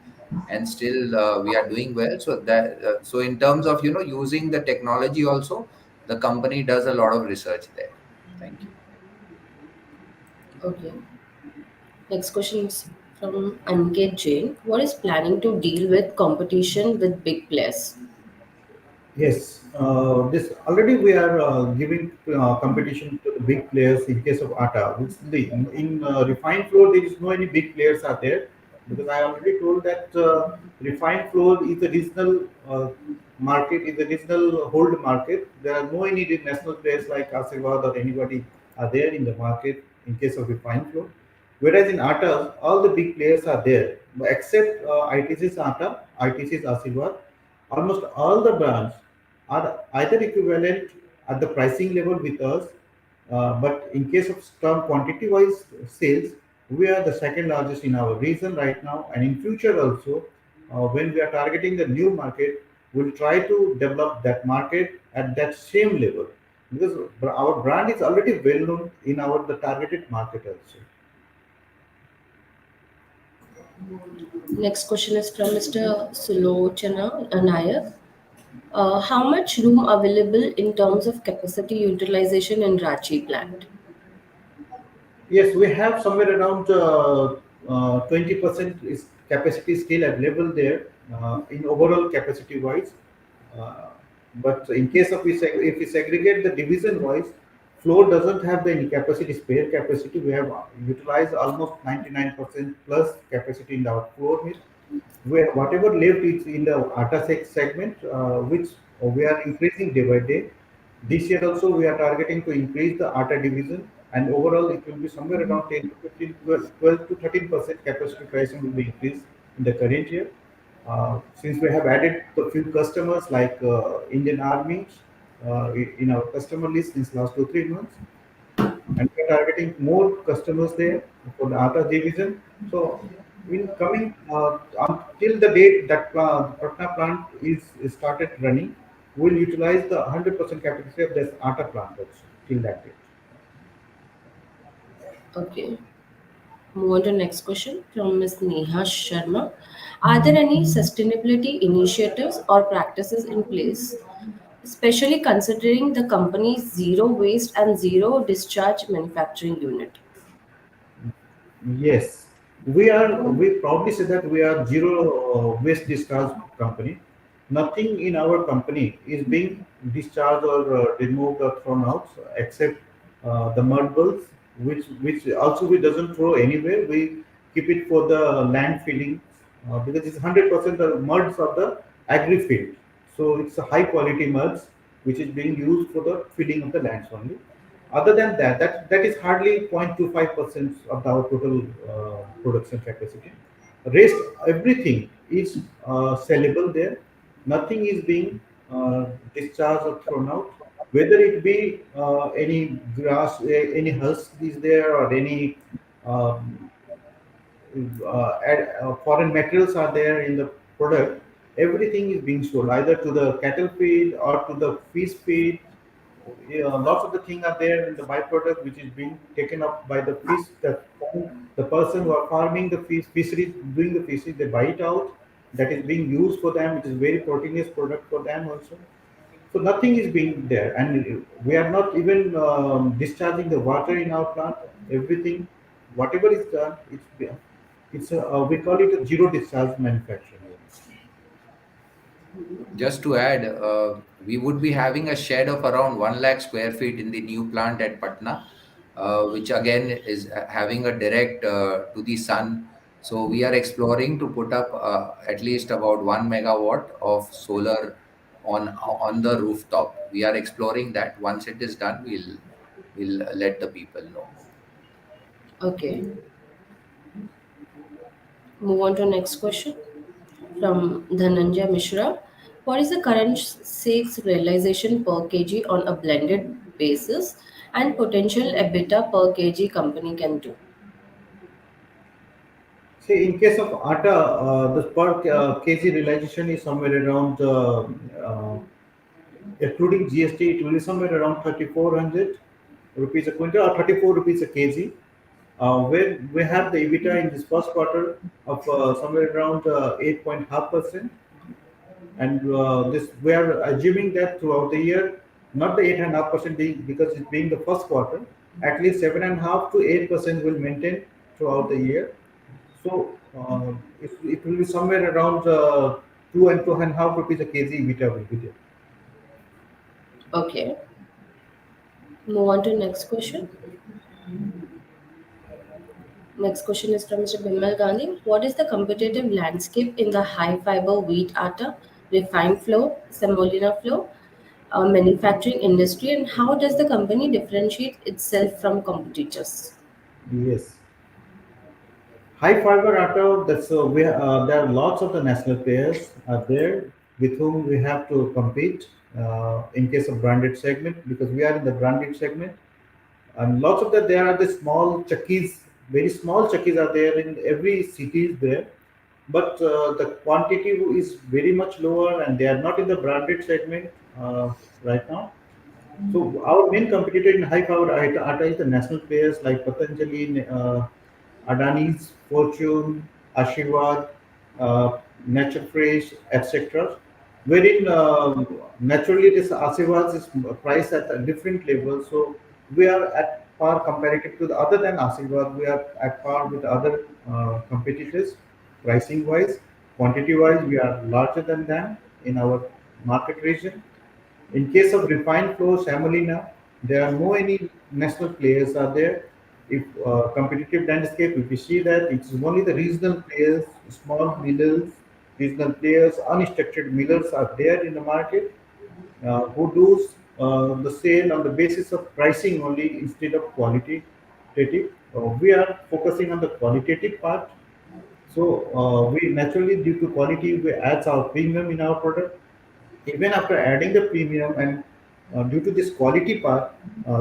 and still we are doing well. So that so in terms of using the technology also, the company does a lot of research there. Thank you. Okay. Next question is from Aniket Jain. What is planning to deal with competition with big players? Yes, this already we are giving competition to the big players in case of Atta. Which in refined flour there is no any big players are there, because I already told that refined flour is a regional market, is a regional hold market. There are no any national players like Asirvad or anybody are there in the market in case of refined flour. Whereas in Atta, all the big players are there, but except ITC's Atta, ITC's Asirvad, almost all the brands are either equivalent at the pricing level with us, but in case of term quantity wise sales, we are the second largest in our region right now, and in future also, when we are targeting the new market, we'll try to develop that market at that same level, because our brand is already well known in our the targeted market also. Next question is from Mr. Sulochana Nayak. How much room available in terms of capacity utilization in Ranchi plant? Yes, we have somewhere around 20% is capacity still available there in overall capacity wise. Uh, but in case of if we segregate the division wise, floor doesn't have any capacity, spare capacity. We have utilized almost 99% plus capacity in our floor mill, where whatever left is in the Atta segment, which we are increasing day by day. This year also we are targeting to increase the Atta division, and overall it will be somewhere around 10 to 15, 12 to 13% capacity pricing will be increased in the current year. Since we have added a few customers like Indian Army in our customer list since last 2 3 months, and we are targeting more customers there for the Atta division. So, in coming until the date that Patna plant is started running, we'll utilize the 100% capacity of this Atta plant also till that date. Okay. Move on to next question from Ms. Neha Sharma. Are there any sustainability initiatives or practices in place, especially considering the company's zero waste and zero discharge manufacturing unit? Yes, we are. We proudly say that we are zero waste discharge company. Nothing in our company is being discharged or removed or thrown out except the mud balls, which also we doesn't throw anywhere. We keep it for the land filling because it's 100% the muds of the agri field. So it's a high quality muds which is being used for the filling of the lands only. Other than that, that is hardly 0.25% of our total production capacity. Rest everything is sellable there. Nothing is being discharged or thrown out. Whether it be any grass, any husk is there, or any um, foreign materials are there in the product, everything is being sold either to the cattle feed or to the fish feed. Yeah, lots of the things are there in the byproduct which is being taken up by the fish. The person who are farming the fisheries, doing the fisheries, they buy it out. That is being used for them. It is very proteinous product for them also. So nothing is being there, and we are not even discharging the water in our plant. Everything, whatever is done, it's we call it a zero discharge manufacturing. Just to add, we would be having a shed of around 1 lakh square feet in the new plant at Patna, which again is having a direct to the sun. So we are exploring to put up at least about 1 megawatt of solar on the rooftop. We are exploring that. Once it is done, we'll let the people know. Okay. Move on to next question from Dhananjay Mishra. What is the current sales realization per kg on a blended basis and potential EBITDA per kg company can do? See, in case of atta, the per kg realization is somewhere around, excluding GST, it will be somewhere around 3,400 rupees a quintal or 34 rupees a kg. Where we have the EBITDA in this first quarter of somewhere around 8.5%, and this we are assuming that throughout the year, not the 8.5% because it's being the first quarter, at least 7.5 to 8% will maintain throughout the year. So it will be somewhere around 2 and 2.5 rupees a kg EBITDA will be there. Okay. Move on to next question. Next question is from Mr. Bimal Gandhi. What is the competitive landscape in the high fiber wheat atta, refined flour, semolina flour, manufacturing industry, and how does the company differentiate itself from competitors? Yes. High fiber atta, that's there are lots of the national players are there with whom we have to compete in case of branded segment because we are in the branded segment, and lots of that there are the small chakis, very small chakis are there in every city is there, but the quantity is very much lower and they are not in the branded segment right now. So our main competitor in high power atta is the national players like Patanjali, Adani's, Fortune, Ashirwad, Nature Fresh, etc. Wherein naturally this Ashirwad is priced at a different level. So we are at par comparative to the other than Ashirwad. We are at par with other competitors pricing wise. Quantity wise, we are larger than them in our market region. In case of refined flour semolina, there are no any national players are there. If competitive landscape, if you see that it's only the regional players, small millers, regional players, unstructured millers are there in the market who do the sale on the basis of pricing only instead of qualitative. We are focusing on the qualitative part. So we naturally, due to quality, we add our premium in our product. Even after adding the premium and due to this quality part,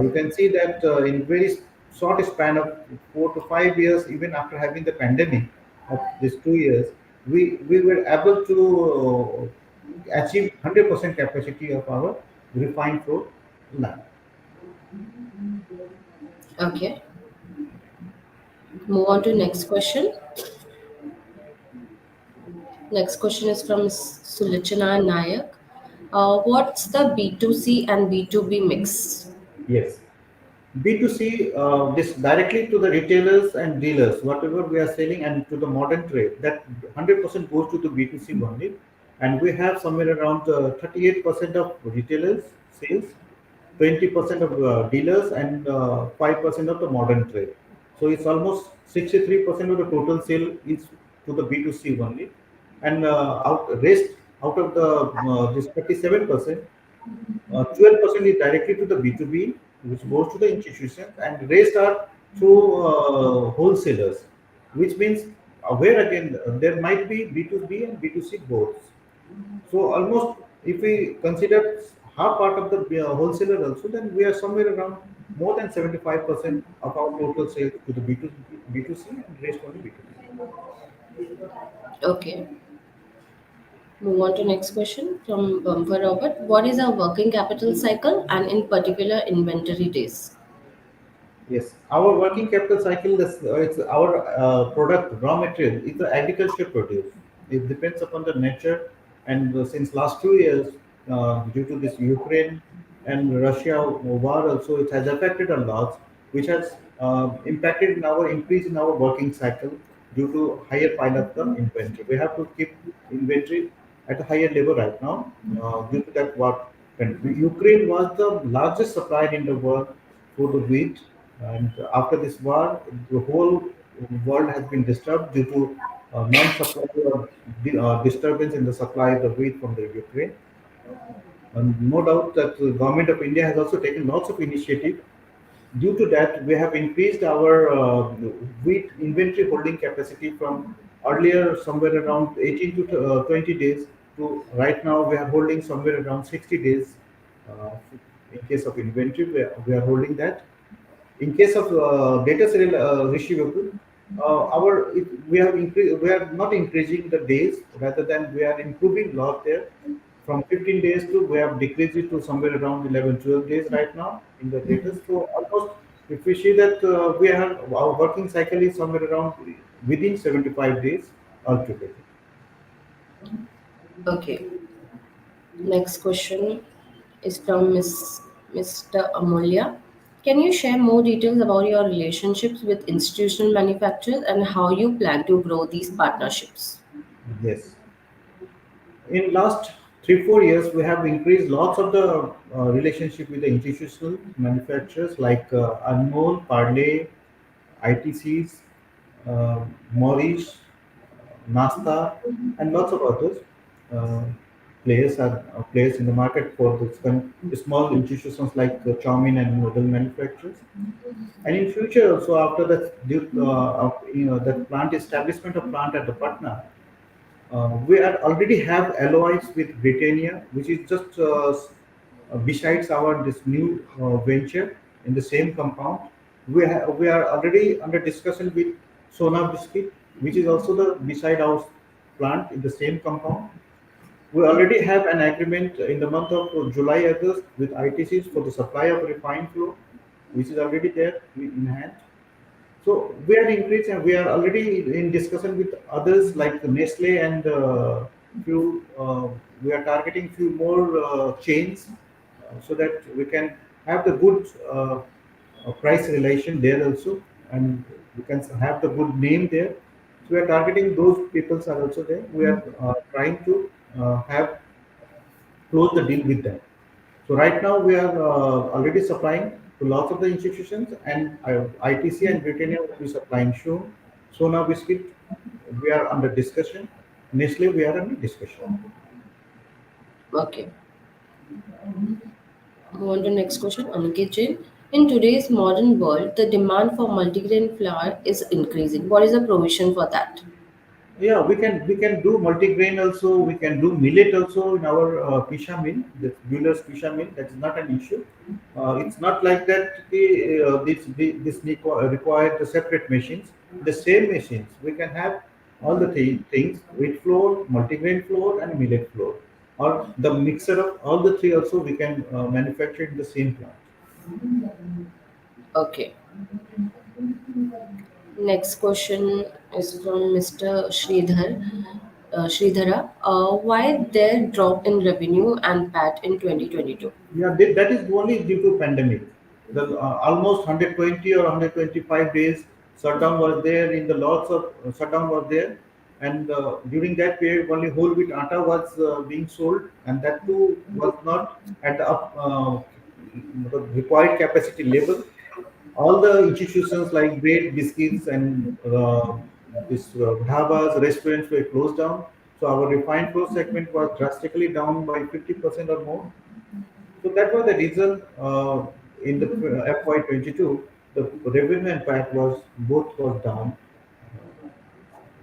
you can see that in very short span of 4 to 5 years, even after having the pandemic of these 2 years, we were able to achieve 100% capacity of our refined flour line. Okay. Move on to next question. Next question is from Sulochana Nayak. What's the B2C and B2B mix? Yes. B2C, this directly to the retailers and dealers, whatever we are selling, and to the modern trade, that 100% goes to the B2C only. And we have somewhere around 38% of retailers sales, 20% of dealers, and 5% of the modern trade. So it's almost 63% of the total sale is to the B2C only. And out of the this 37%, 12% is directly to the B2B, which goes to the institutions, and rest are through wholesalers, which means where again there might be B2B and B2C both. So almost if we consider half part of the wholesaler also, then we are somewhere around more than 75% of our total sales to the B2C and rest only B2B. Okay. Move on to next question from Bumper Robert. What is our working capital cycle and in particular inventory days? Yes, our working capital cycle is it's our product raw material. It's the agriculture produce. It depends upon the nature, and since last 2 years, due to this Ukraine and Russia war, also it has affected a lot, which has impacted in our increase in our working cycle due to higher pile of the inventory. We have to keep inventory at a higher level right now due to that war. And Ukraine was the largest supplier in the world for the wheat. And after this war, the whole world has been disturbed due to non-supply or disturbance in the supply of the wheat from the Ukraine. And no doubt that the government of India has also taken lots of initiative. Due to that, we have increased our wheat inventory holding capacity from earlier somewhere around 18 to 20 days to right now we are holding somewhere around 60 days. In case of inventory, we are holding that. In case of data serial receivable, we have increased. We are not increasing the days, rather than we are improving lot there. From 15 days to we have decreased it to somewhere around 11, 12 days right now in the data. So almost, if we see that we have our working cycle is somewhere around within 75 days altogether. Okay. Next question is from Mr. Amulya. Can you share more details about your relationships with institutional manufacturers and how you plan to grow these partnerships? Yes. In last 3 4 years, we have increased lots of the relationship with the institutional manufacturers like Anmol, Parley, ITCs, Maurice, Nasta, and lots of others uh, players in the market for this small institutions like Chowmin and noodle manufacturers. And in future also after that, that plant establishment of plant at the Patna, we are already have LOIs with Britannia, which is just besides our this new venture in the same compound. We are already under discussion with Sona Biscuit, which is also the beside our plant in the same compound. We already have an agreement in the month of July August with ITCs for the supply of refined flour, which is already there in hand. So we are increasing. We are already in discussion with others like Nestle and few. We are targeting few more chains so that we can have the good price relation there also, and we can have the good name there. So we are targeting those peoples are also there. We are trying to have close the deal with them. So right now we are already supplying to lots of the institutions, and ITC and Britannia will be supplying soon. Sona Biscuit, we are under discussion. Nestle, we are under discussion. Okay. Move on to next question. Aniket Jain. In today's modern world, the demand for multigrain flour is increasing. What is the provision for that? Yeah, we can do multigrain also. We can do millet also in our pisha mill, the Bueller's pisha mill. That's not an issue. It's not like that. Require the separate machines. The same machines we can have all the things: wheat flour, multigrain flour, and millet flour, or the mixture of all the three. Also, we can manufacture in the same plant. Okay. Next question is from Mr. Sridhara. Why there drop in revenue and PAT in 2022? Yeah, that is only due to pandemic. The almost 120 or 125 days shutdown was there in the lots of shutdown was there, and during that period only whole wheat atta was being sold, and that too was not at the required capacity level. All the institutions like bread, biscuits, and this dhabas, restaurants were closed down. So our refined flour segment was drastically down by 50% or more. So that was the reason in the FY22, the revenue and PAT was both was down.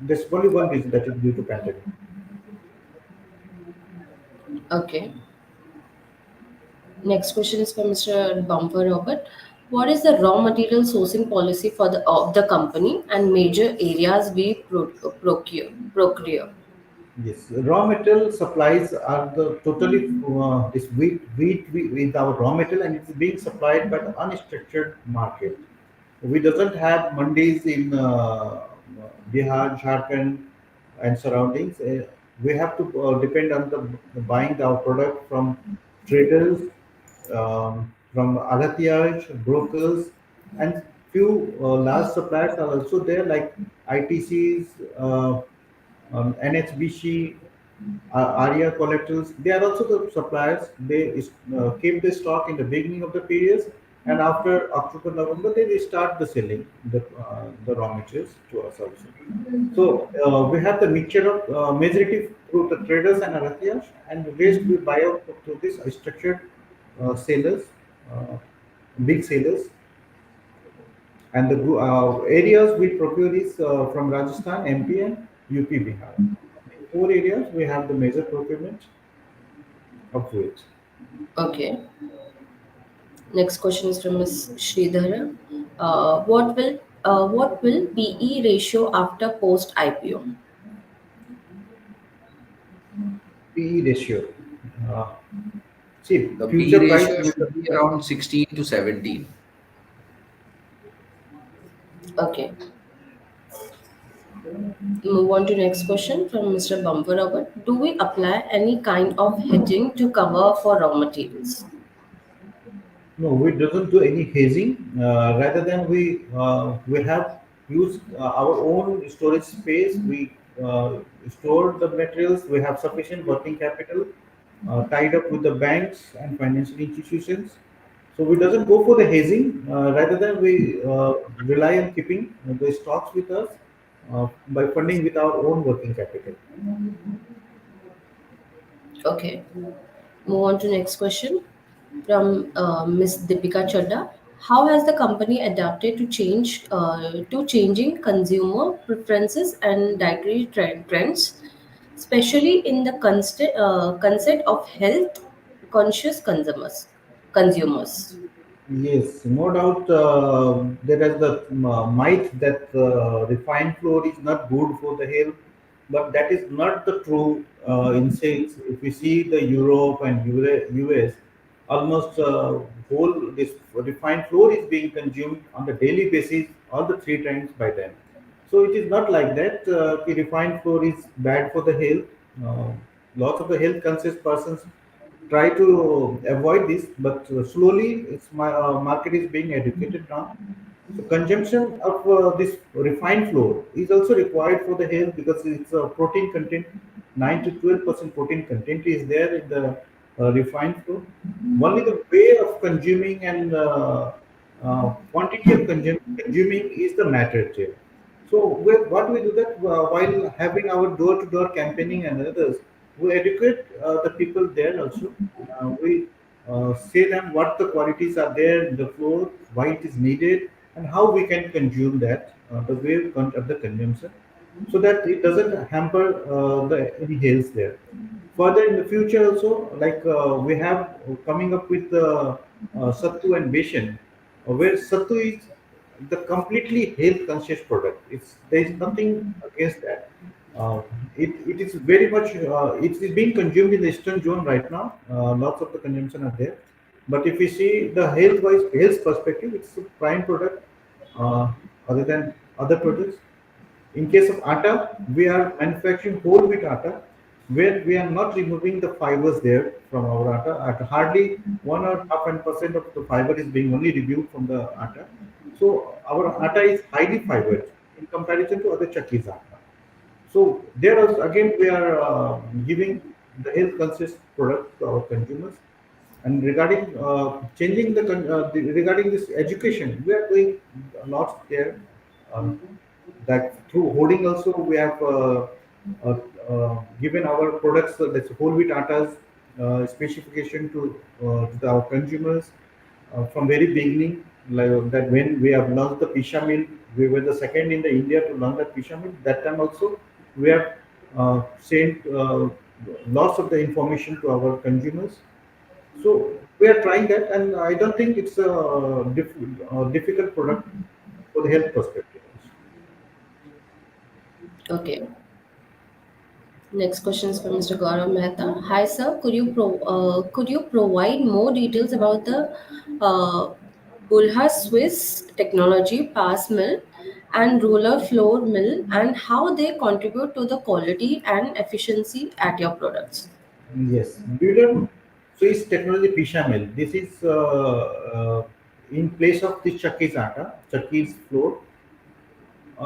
There's only one reason, that is due to pandemic. Okay. Next question is from Mr. Bumper Robert. What is the raw material sourcing policy for the of the company and major areas we procure? Yes, raw material supplies are the totally this wheat with our raw material, and it's being supplied by the unstructured market. We doesn't have mandis in Bihar, Jharkhand, and surroundings. We have to depend on the buying our product from traders, from Adathias, brokers, and few large suppliers are also there, like ITCs, NHBC, Aria collectors. They are also the suppliers. They keep the stock in the beginning of the periods, and after October, November, they start the selling the raw materials to us also. So we have the mixture of majority through the traders and Arathias, and the rest we buy out through this structured sellers, uh, big sellers. And the areas we procure is from Rajasthan, MP, and UP, Bihar. In four areas we have the major procurement of wheat. Okay. Next question is from Ms. Sridhara. What will PE ratio after post IPO? PE ratio. Uh, See, The P future price ratio with should be around 16 to 17. Okay. Move on to next question from Mr. Bumper Robert. Do we apply any kind of hedging to cover for raw materials? no, we doesn't do any hazing. Rather than we have used our own storage space. We store the materials. We have sufficient working capital tied up with the banks and financial institutions. So we doesn't go for the hazing. Rather than we rely on keeping the stocks with us by funding with our own working capital. Okay. Move on to next question from Ms. Deepika Chadda. How has the company adapted to changing consumer preferences and dietary trends, especially in the concept of health conscious consumers? Yes, no doubt. There is the myth that refined flour is not good for the health, but that is not the true in sales. If we see the Europe and US, almost whole this refined flour is being consumed on the daily basis, all the three times by them. So it is not like that. The refined flour is bad for the health. Lots of the health conscious persons try to avoid this, but slowly its market is being educated now. So consumption of this refined flour is also required for the health because it's a protein content. 9 to 12% protein content is there in the refined flour. Only the way of consuming and quantity of consuming is the matter here. So what we do that while having our door-to-door campaigning and others, we educate the people there also. We say them what the qualities are there in the floor, why it is needed, and how we can consume that, the way of the consumption, so that it doesn't hamper any health there. Further in the future also, like we have coming up with Sattu and Besan, where Sattu is the completely health conscious product. There is nothing against that. It is very much it is being consumed in the eastern zone right now. Lots of the consumption are there, but if we see the health perspective, it's a prime product. Uh, Other than other products. In case of atta, we are manufacturing whole wheat atta, where we are not removing the fibers there from our atta. Hardly 1.5% of the fiber is being only removed from the atta. So our atta is highly fibered in comparison to other chakis atta. So there also again we are giving the health conscious product to our consumers. And regarding changing regarding this education, we are doing lots there. Um, that through hoarding also we have uh, given our products, that's whole wheat atta's specification to our consumers from very beginning, like that when we have launched the pisha mill, we were the second in the India to launch the pisha mill. That time also we have sent lots of the information to our consumers. So we are trying that, and I don't think it's a difficult product for the health perspective. Okay. Next question is from Mr. Gaurav Mehta. Hi, sir. Could you provide more details about the uh, Bulha Swiss technology pass mill and roller floor mill and how they contribute to the quality and efficiency at your products? Yes, Bueller Swiss technology pisha mill. This is in place of the Chucky's atta, Chucky's floor.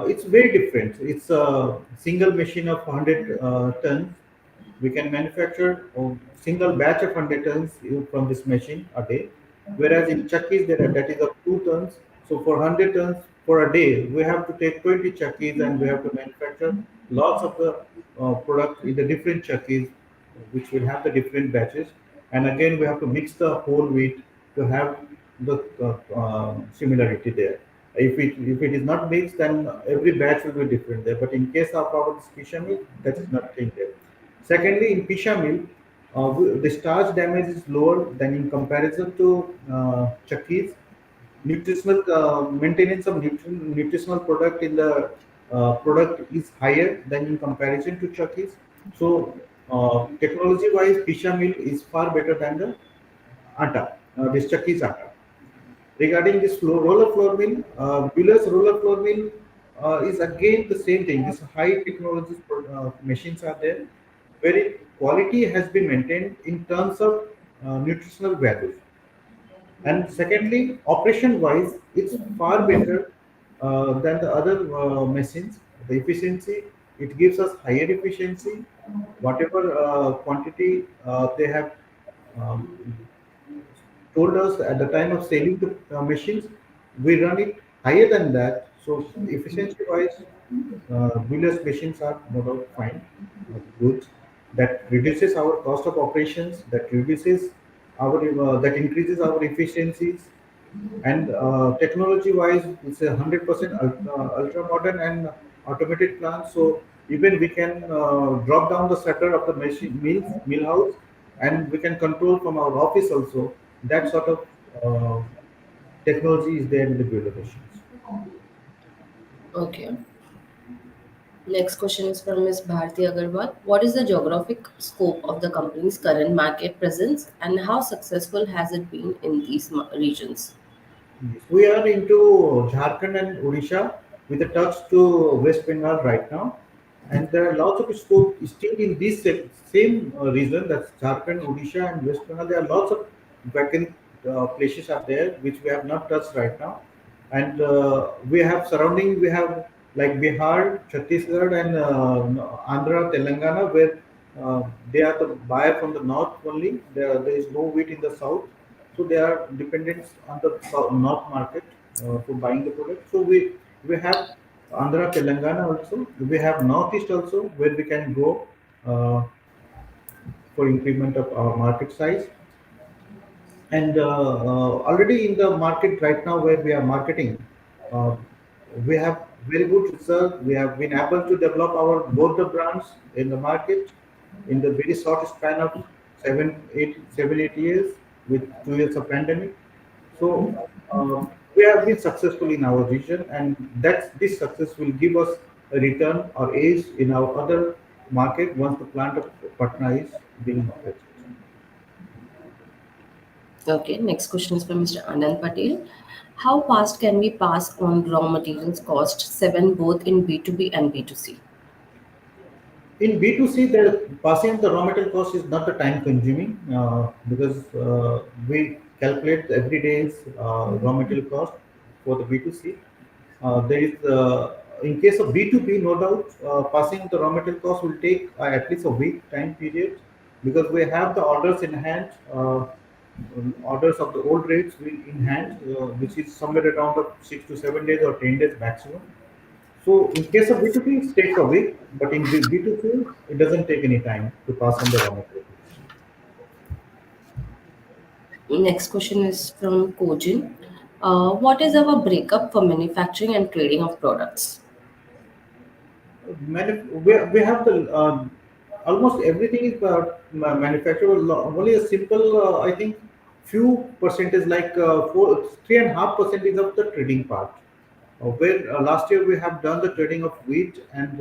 It's very different. It's a single machine of 100 tons. We can manufacture a single batch of 100 tons from this machine a day. Whereas in Chucky's, that is of 2 tons. So for 100 tons for a day, we have to take 20 Chucky's and we have to manufacture lots of the product in the different Chucky's, which will have the different batches. And again, we have to mix the whole wheat to have the similarity there. If it is not mixed, then every batch will be different there. But in case of our pisha mill, that is not thing there. Secondly, in pisha mill, the starch damage is lower than in comparison to chakis. Nutritional maintenance of nutritional product in the product is higher than in comparison to chakis. So technology wise, pisha mill is far better than the atta, this chakis atta. Regarding this roller floor mill, Buller's roller floor mill is again the same thing. This high technology machines are there, where quality has been maintained in terms of nutritional values. And secondly, operation wise, it's far better than the other machines. The efficiency, it gives us higher efficiency. Whatever quantity they have um, told us at the time of selling the machines, we run it higher than that. So efficiency wise, Wheelers machines are no doubt fine, good. That reduces our cost of operations. That increases our efficiencies. And technology wise, it's 100% ultra modern and automated plant. So even we can drop down the shutter of the mill house, and we can control from our office also. That sort of uh, technology is there in the builder machines. Okay. Next question is from Ms. Bharti Agarwal. What is the geographic scope of the company's current market presence and how successful has it been in these regions? Yes. We are into Jharkhand and Odisha with a touch to West Bengal right now. And there are lots of scope still in this same region, that's Jharkhand, Odisha, and West Bengal. There are lots of vacant places are there which we have not touched right now. And we have surrounding, we have like Bihar, Chhattisgarh, and Andhra, Telangana, where they are the buyer from the north only. There is no wheat in the south, so they are dependent on the north market for buying the product. So we have Andhra, Telangana also. We have northeast also where we can go for increment of our market size. And already in the market right now where we are marketing, uh, we have very good research. We have been able to develop our both the brands in the market in the very short span of 7 8 years with 2 years of pandemic. So we have been successful in our region, and this success will give us a return or edge in our other market once the plant of Patna is being operated. Okay, next question is from Mr. Anand Patel. How fast can we pass on raw materials cost 7 both in B2B and B2C? In B2C, the passing the raw material cost is not the time consuming because we calculate every day's raw material cost for the B2C. There is in case of B2B, no doubt, passing the raw material cost will take at least a week time period because we have the orders in hand, orders of the old rates in hand, which is somewhere around of 6 to 7 days or 10 days maximum. So in case of B2B, it takes a week, but in B2C, it doesn't take any time to pass on the raw material cost. Next question is from Kojin. What is our breakup for manufacturing and trading of products? We have the almost everything is manufactured. Only a simple, I think, few percentage like 3.5% is of the trading part. Where last year we have done the trading of wheat and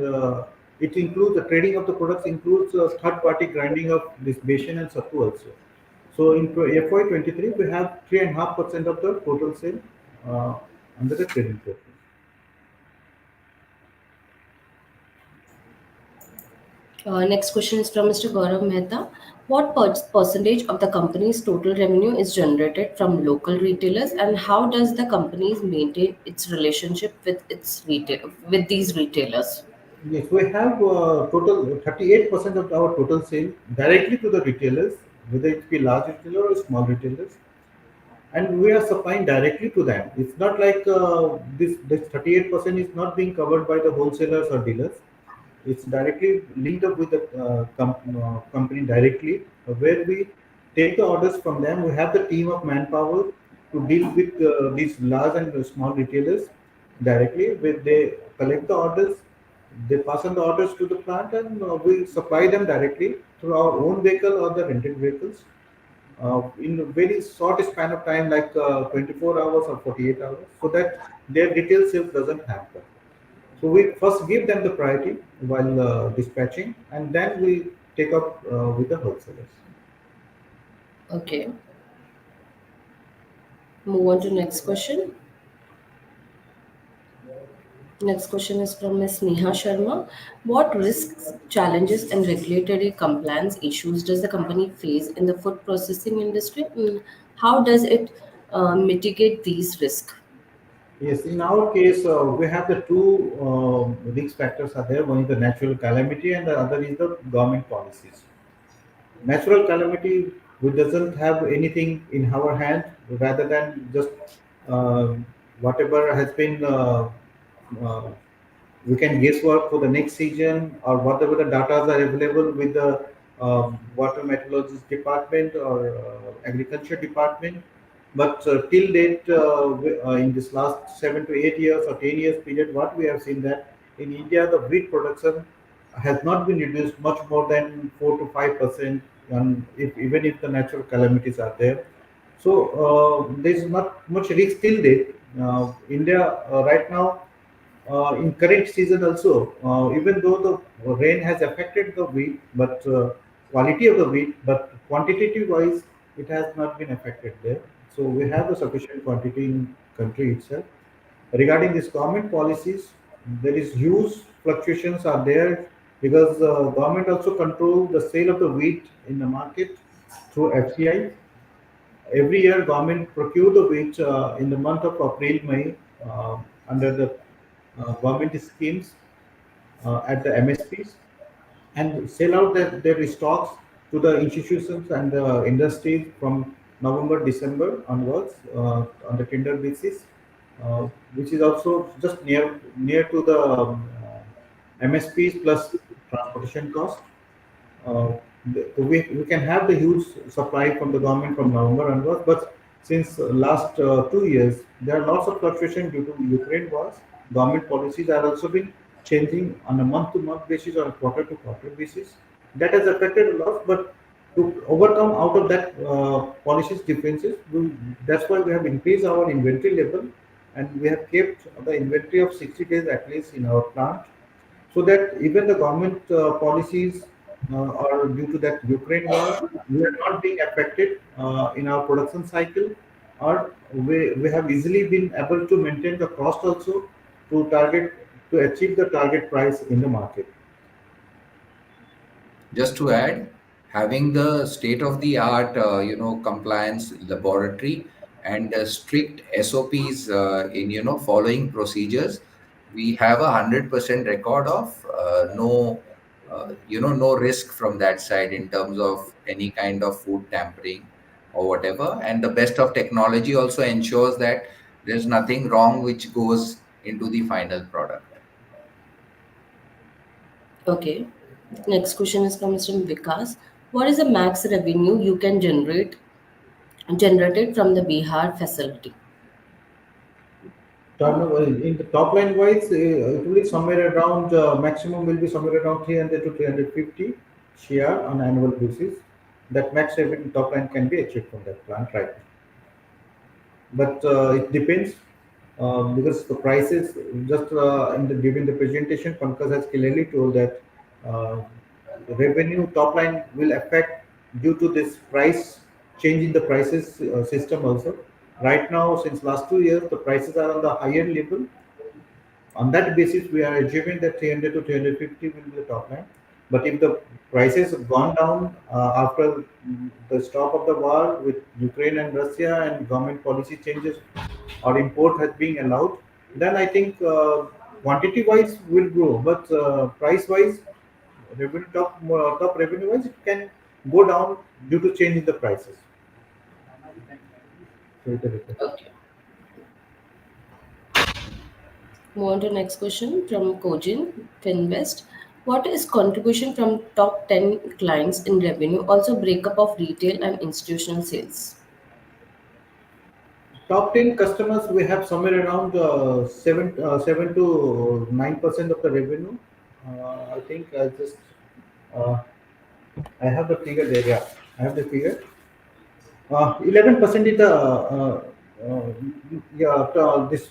it includes the trading of the products includes third party grinding of this besan and sattu also. So in FY23 we have 3.5% of the total sale uh, under the trading portion. Next question is from Mr. Gaurav Mehta. What percentage of the company's total revenue is generated from local retailers, and how does the company maintain its relationship with these retailers? Yes, we have total 38% of our total sale directly to the retailers, whether it be large retailer or small retailers, and we are supplying directly to them. It's not like this 38% is not being covered by the wholesalers or dealers. It's directly linked up with the company directly, where we take the orders from them. We have the team of manpower to deal with these large and small retailers directly. Where they collect the orders, they pass on the orders to the plant, and we supply them directly through our own vehicle or the rented vehicles in a very short span of time, like 24 hours or 48 hours, so that their retail sales doesn't happen. So we first give them the priority while dispatching, and then we take up with the wholesalers. Okay, move on to next question. Next question is from Ms. Neha Sharma. What risks, challenges, and regulatory compliance issues does the company face in the food processing industry? And how does it mitigate these risks? Yes, in our case, we have the two risk factors are there. One is the natural calamity, and the other is the government policies. Natural calamity, which doesn't have anything in our hand, rather than just uh, whatever has been uh, we can guesswork for the next season or whatever the data are available with the water meteorologist department or agriculture department. But till date, in this last 7 to 8 years or 10 years period, what we have seen that in India, the wheat production has not been reduced much more than 4 to 5%, and even if the natural calamities are there. So there is not much risk till date. India right now in current season also, even though the rain has affected the wheat, but quality of the wheat, but quantitative wise, it has not been affected there. So we have a sufficient quantity in country itself. Regarding these government policies, there is huge fluctuations are there because government also control the sale of the wheat in the market through FCI. Every year, government procure the wheat in the month of April, May under the government schemes at the MSPs and sell out their stocks to the institutions and the industries from November, December onwards on the tender basis, which is also just near to the MSPs plus transportation cost. uh, we can have the huge supply from the government from November onwards, but since last 2 years, there are lots of fluctuation due to Ukraine wars. Government policies are also been changing on a month-to-month basis or a quarter-to-quarter basis. That has affected a lot, but to overcome out of that policies differences, that's why we have increased our inventory level, and we have kept the inventory of 60 days at least in our plant so that even the government policies or due to that Ukraine war, we are not being affected in our production cycle, or we have easily been able to maintain the cost also to achieve the target price in the market. Just to add, having the state of the art, compliance laboratory and strict SOPs in, following procedures, we have 100% record of no risk from that side in terms of any kind of food tampering or whatever. And the best of technology also ensures that there's nothing wrong which goes into the final product. Okay. Next question is from Mr. Vikas. What is the max revenue you can generated from the Bihar facility? Turnover in the top line wise, it will be somewhere around maximum will be somewhere around 300 to 350 share on annual basis. That max revenue top line can be achieved from that plant, right? But it depends because the prices just during the presentation, Pankaj has clearly told that uh, revenue top line will affect due to this price change in the prices system also. Right now, since last 2 years, the prices are on the higher level. On that basis, we are assuming that 300 to 350 will be the top line. But if the prices have gone down after the stop of the war with Ukraine and Russia and government policy changes or import has been allowed, then I think quantity wise will grow, but price wise, top revenue wise, it can go down due to change in the prices. So it is- Okay. Move on to next question from Kojin Finvest. What is contribution from top 10 clients in revenue? Also breakup of retail and institutional sales. Top 10 customers, we have somewhere around 7 to 9% of the revenue. I think uh, I have the figure there. Yeah, I have the figure. 11% is the uh, this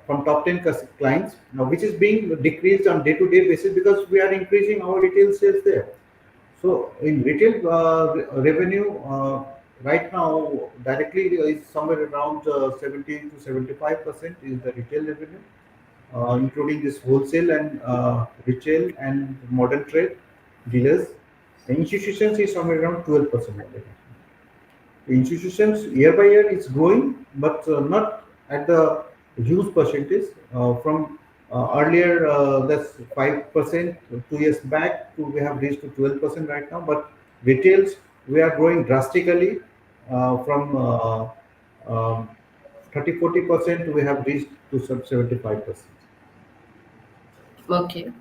from top 10 clients, which is being decreased on day-to-day basis because we are increasing our retail sales there. So in retail revenue, right now directly is somewhere around 70 to 75% is the retail revenue, including this wholesale and retail and modern trade dealers. The institutions is somewhere around 12% of it. Institutions year by year is growing, but not at the huge percentage. From earlier, that's 5% 2 years back to we have reached to 12% right now. But retails we are growing drastically from 30-40% we have reached to 75%. Okay.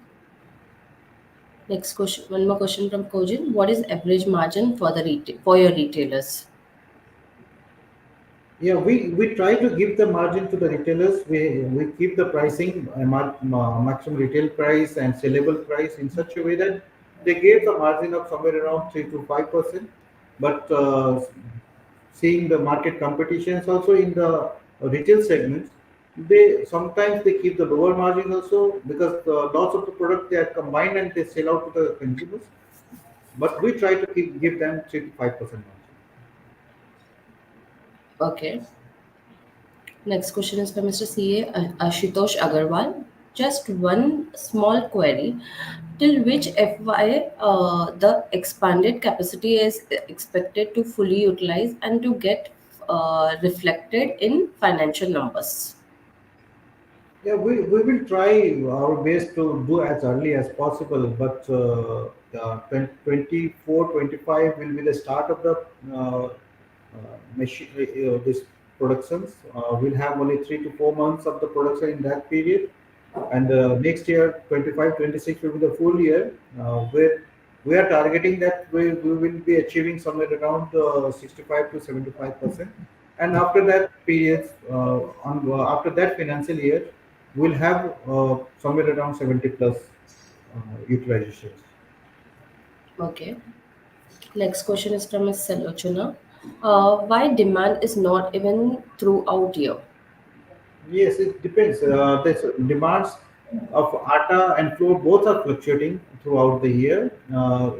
Next question. One more question from Kojin. What is average margin for the retail for your retailers? Yeah, we try to give the margin to the retailers. We keep the pricing maximum retail price and sellable price in such a way that they get the margin of somewhere around 3 to 5%. But seeing the market competitions also in the retail segments, they sometimes they keep the lower margin also because lots of the product they are combined and they sell out to the consumers. But we try to give them 3 to 5% margin. Okay. Next question is from Mr. CA Ashutosh Agarwal. Just one small query. Till which FY the expanded capacity is expected to fully utilize and to get reflected in financial numbers? Yeah, we will try our best to do as early as possible, but 24, 25 will be the start of the machine, this productions. We'll have only 3 to 4 months of the production in that period. And next year, 25, 26 will be the full year, where we are targeting that we will be achieving somewhere around 65 to 75%. And after that period, after that financial year, we'll have somewhere around 70 plus utilizations. Okay. Next question is from Ms. Salochana. Why demand is not even throughout year? Yes, it depends. There's demands. of atta and flour both are fluctuating throughout the year.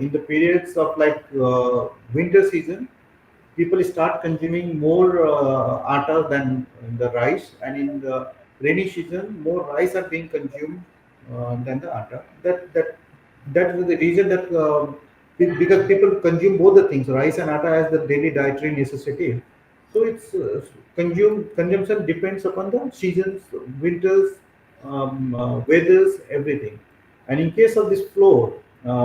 In the periods of like winter season, people start consuming more atta than the rice, and in the rainy season, more rice are being consumed than the atta. That is the reason that because people consume both the things, rice and atta, as the daily dietary necessity. So it's consumption depends upon the seasons, winters, weathers, everything. And in case of this flour,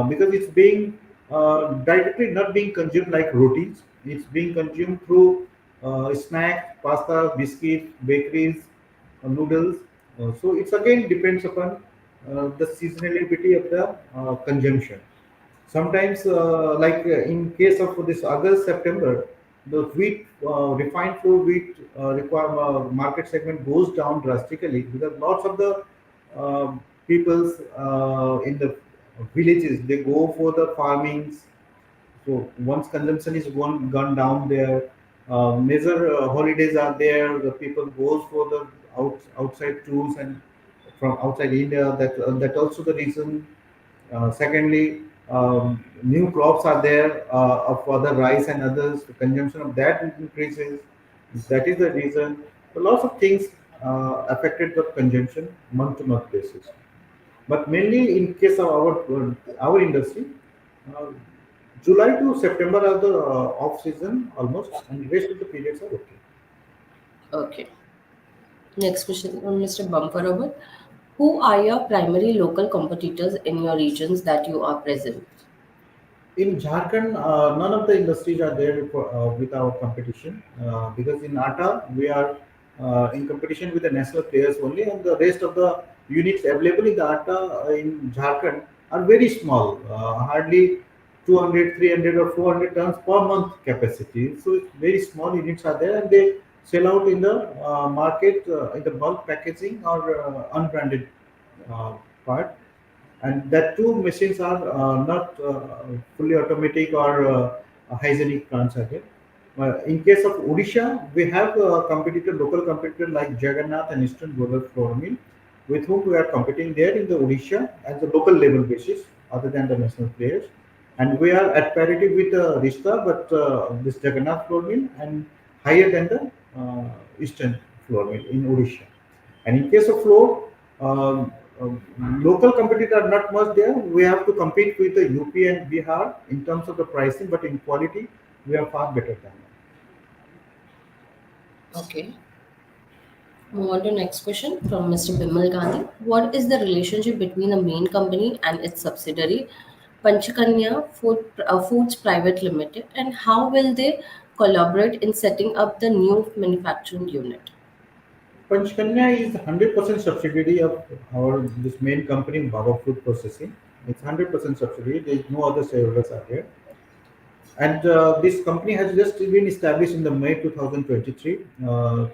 because it's being directly not being consumed like rotis, it's being consumed through snacks, pasta, biscuits, bakeries, noodles. So it's again depends upon the seasonality of the consumption. Sometimes, in case of this August, September, the wheat, refined flour wheat market segment goes down drastically because lots of the peoples in the villages, they go for the farmings. So once consumption is gone down there, major holidays are there. The people goes for the outside tours and from outside India. That also the reason. Secondly, new crops are there of other rice and others. The consumption of that increases. That is the reason. So lots of things affected the consumption month to month basis. But mainly in case of our industry, uh, July to September are the off season almost, and rest of the periods are okay. Okay. Next question from Mr. Bumper Robert. Who are your primary local competitors in your regions that you are present? In Jharkhand, none of the industries are there with our competition because in Atta we are in competition with the national players only, and the rest of the units available in the Atta in Jharkhand are very small, hardly 200, 300, or 400 tons per month capacity. So it's very small units are there, and they sell out in the market in the bulk packaging or unbranded uh, part, and that too machines are not fully automatic or hygienic plants are there. In case of Odisha, we have a competitor, local competitor like Jagannath and Eastern Rural Flour Mill, with whom we are competing there in the Odisha at the local level basis, other than the national players. And we are at parity with Rista, but this Jagannath Flour Mill and higher than the Eastern Flour Mill in Odisha. And in case of floor, local competitors are not much there. We have to compete with the UP and Bihar in terms of the pricing, but in quality, we are far better than them. Okay. Move on to next question from Mr. Bimal Gandhi. What is the relationship between the main company and its subsidiary, Panchakanya Foods Private Limited, and how will they collaborate in setting up the new manufacturing unit? Panchkanya is 100% subsidiary of our this main company, Baba Food Processing. It's 100% subsidiary. There is no other shareholders are there. And this company has just been established in the May 2023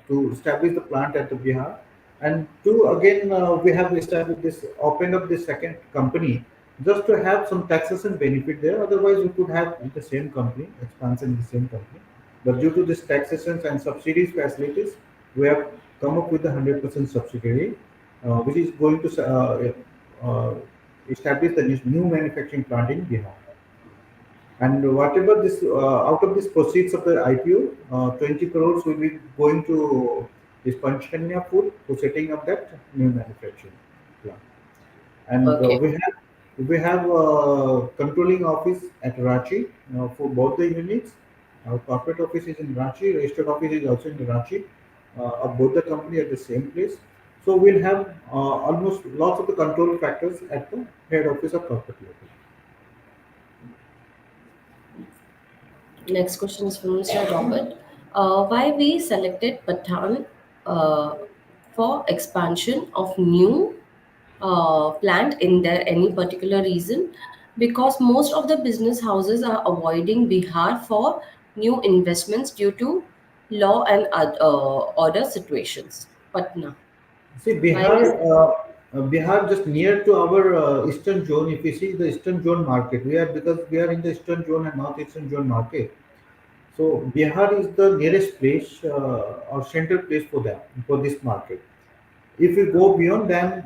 to establish the plant at the Bihar. And to again, we have established this, opened up this second company just to have some taxation benefit there. Otherwise, we could have the same company, expansion in the same company. But due to this taxations and subsidies facilities, we have come up with the 100% subsidiary, which is going to establish the new manufacturing plant in Bihar. And whatever this out of this proceeds of the IPO, 20 crores will be going to this Panchkanya Food for setting up that new manufacturing plant. And Okay. we have controlling office at Ranchi for both the units. Our corporate office is in Ranchi, registered office is also in Ranchi. Of both the company at the same place. So we'll have almost lots of the control factors at the head office of corporate level. Next question is from Mr. Robert. Why we selected Patan uh, for expansion of new plant in there? Any particular reason? Because most of the business houses are avoiding Bihar for new investments due to law and order situations. Patna. See, Why we? Bihar just near to our eastern zone. If you see the eastern zone market, because we are in the eastern zone and northeastern zone market. So Bihar is the nearest place or central place for them for this market. If we go beyond them,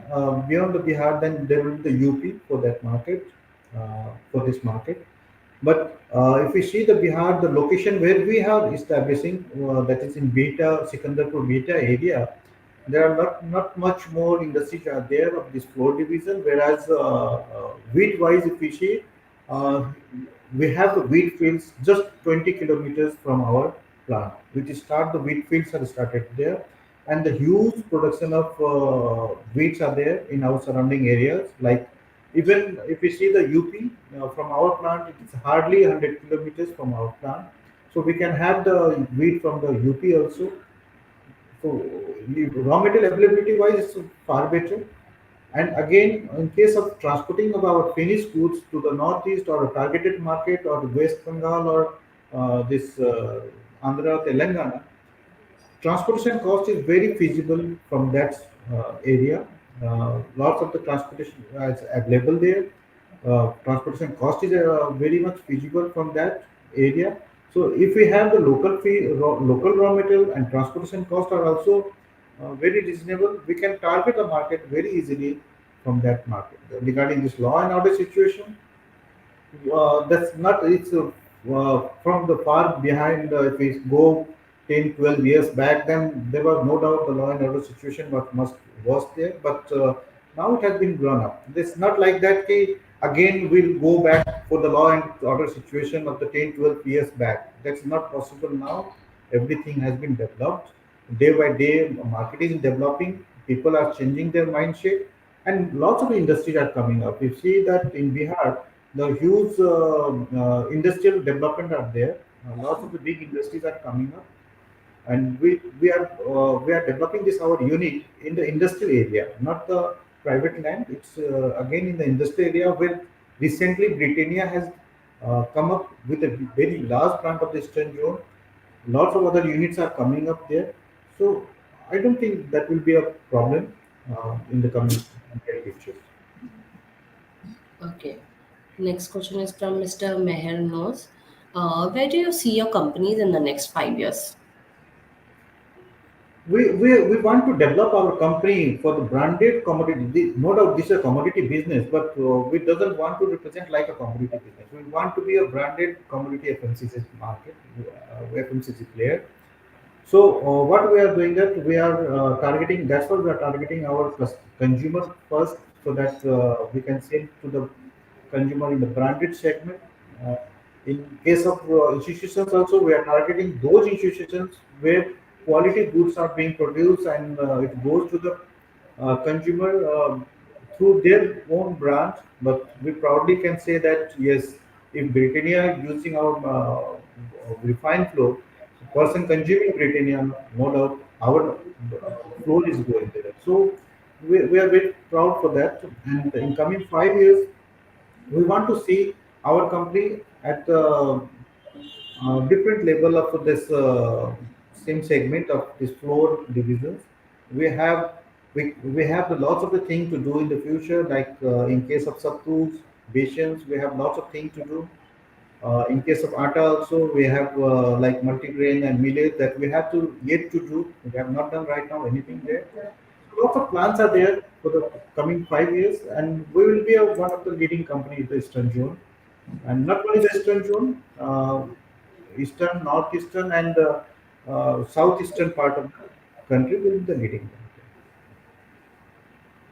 beyond the Bihar, then there will be the UP for that market, for this market. But if we see the Bihar, the location where we are establishing, that is in Beta, Sikandarpur Beta area, there are not much more industries are there of this floor division. Whereas wheat wise, if we see, uh, we have the wheat fields just 20 kilometers from our plant. Which start the wheat fields are started there, and the huge production of wheats are there in our surrounding areas. Like even if we see the UP from our plant, it is hardly 100 kilometers from our plant. So we can have the wheat from the UP also. So the raw material availability wise is far better. And again, in case of transporting of our finished goods to the northeast or a targeted market or West Bengal or this Andhra, Telangana, transportation cost is very feasible from that area. Lots of the transportation is available there. Transportation cost is very much feasible from that area. So if we have the local raw material and transportation cost are also very reasonable, we can target the market very easily from that market. Regarding this law and order situation, that's not it's from the far behind. If we go 10, 12 years back, then there was no doubt the law and order situation was there, but now it has been grown up. It's not like that again we'll go back for the law and order situation of the 10, 12 years back. That's not possible now. Everything has been developed day by day. Market is developing, people are changing their mindset, and lots of industries are coming up. You see that in Bihar, the huge industrial development are there. Lots of the big industries are coming up, and we are developing this our unit in the industrial area, not the private land. It's again in the industrial area where recently Britannia has come up with a very large plant of the eastern zone. Lots of other units are coming up there, so I don't think that will be a problem in the coming near future. Okay. Next question is from Mr. Meher Noz. Where do you see your companies in the next 5 years? We want to develop our company for the branded commodity. No doubt this is a commodity business, but we doesn't want to represent like a commodity business. We want to be a branded commodity FMCG market, FMCG player. So what we are doing that we are targeting. That's what we are targeting our consumer first, so that we can sell to the consumer in the branded segment. Uh, in case of institutions, also we are targeting those institutions where quality goods are being produced, and it goes to the consumer through their own brand. But we proudly can say that yes, if Britannia is using our refined flour, person consuming Britannia, no doubt our floor is going there. So we are very proud for that. And in coming 5 years, we want to see our company at different level of this same segment of this floor divisions. We have we have the lots of the thing to do in the future. Like in case of subtools, patients, we have lots of things to do. In case of atta also, we have like multigrain and millet that we have to yet to do. We have not done right now anything there. So lots of plans are there for the coming 5 years, and we will be one of the leading company in the Eastern Zone, and not only the Eastern Zone, Eastern, Northeastern, and Southeastern part of the country will be the leading country.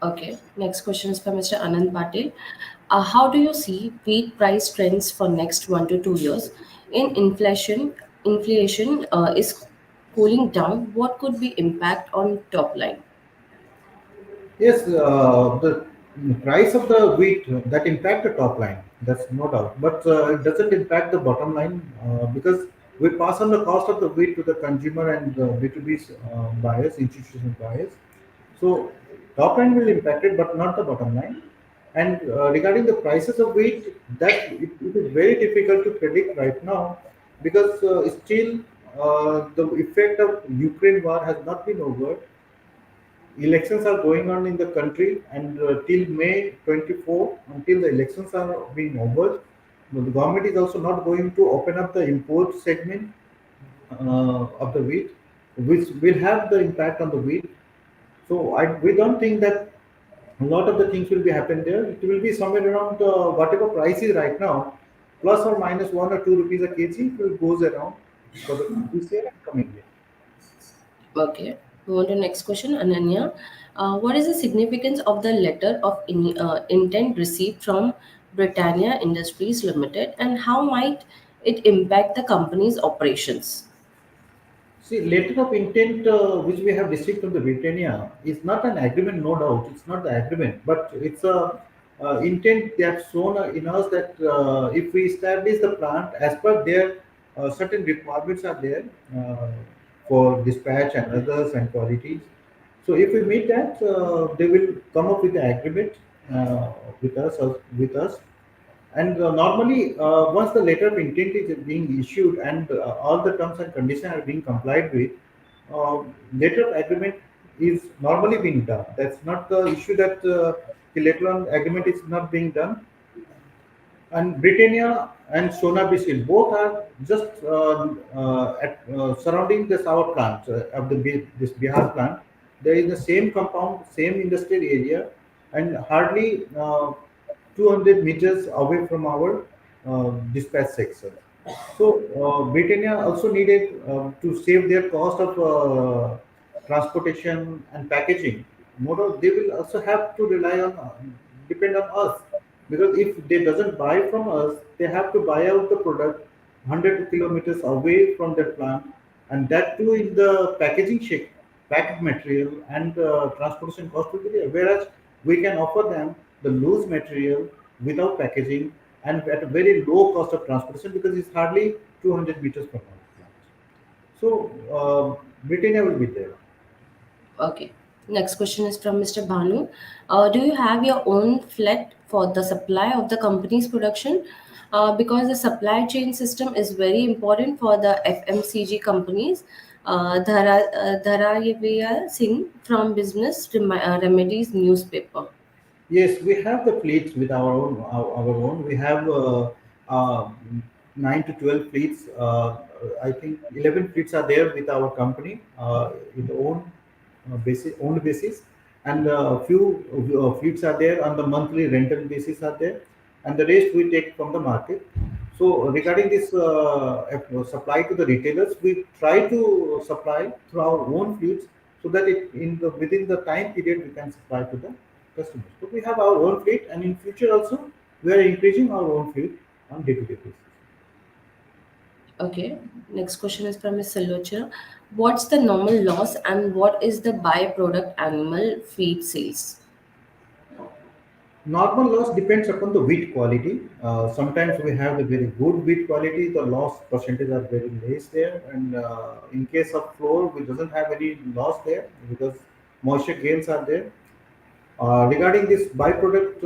Okay. Next question is from Mr. Anand Patil. How do you see wheat price trends for next 1 to 2 years? In inflation is cooling down. What could be impact on top line? Yes, the price of the wheat that impact the top line. That's no doubt, but it doesn't impact the bottom line because we pass on the cost of the wheat to the consumer and B2B buyers, institutional buyers. So top line will impact it, but not the bottom line. And regarding the prices of wheat, that it is very difficult to predict right now because still the effect of Ukraine war has not been over. Elections are going on in the country, and till May 24, until the elections are being over, the government is also not going to open up the import segment of the wheat, which will have the impact on the wheat. So we don't think that a lot of the things will be happen there. It will be somewhere around whatever price is right now, plus or minus 1 or 2 rupees a kg. It will goes around for the this year and coming year. Okay. Move on to next question, Ananya. What is the significance of the letter of intent received from Britannia Industries Limited, and how might it impact the company's operations? See, letter of intent which we have received from the Britannia is not an agreement, no doubt. It's not the agreement, but it's a intent they have shown in us that if we establish the plant as per their certain requirements are there for dispatch and others and qualities. So if we meet that, they will come up with the agreement uh, with us, and normally, once the letter of intent is being issued and all the terms and conditions are being complied with, uh, letter of agreement is normally being done. That's not the issue that the letter of agreement is not being done. And Britannia and Sona Bisil both are just surrounding this our plant of this Bihar plant. There is the same compound, same industrial area, and hardly 200 meters away from our dispatch section. So Britannia also needed to save their cost of transportation and packaging. Moreover, they will also have to rely on depend on us, because if they doesn't buy from us, they have to buy out the product 100 kilometers away from their plant, and that too in the packaging shape, packed material and transportation cost will be there. Whereas we can offer them the loose material without packaging and at a very low cost of transportation because it's hardly 200 meters from our plant. So Britannia will be there. Okay. Next question is from Mr. Bhanu. Do you have your own fleet for the supply of the company's production? Because the supply chain system is very important for the FMCG companies. Dharavia Singh from Business Remedies newspaper. Yes, we have the fleets with our own. We have 9 to 12 fleets. I think 11 fleets are there with our company in the own basis, and a few fleets are there on the monthly rental basis are there, and the rest we take from the market. So regarding this supply to the retailers, we try to supply through our own fleets so that within the time period we can supply to the customers. So we have our own fleet, and in future also we are increasing our own fleet on day-to-day basis. Okay. Next question is from Ms. Salochana. What's the normal loss and what is the byproduct animal feed sales? Normal loss depends upon the wheat quality. Sometimes we have the very good wheat quality, the loss percentage are very less there, and in case of flour, we doesn't have any loss there because moisture gains are there. Regarding this byproduct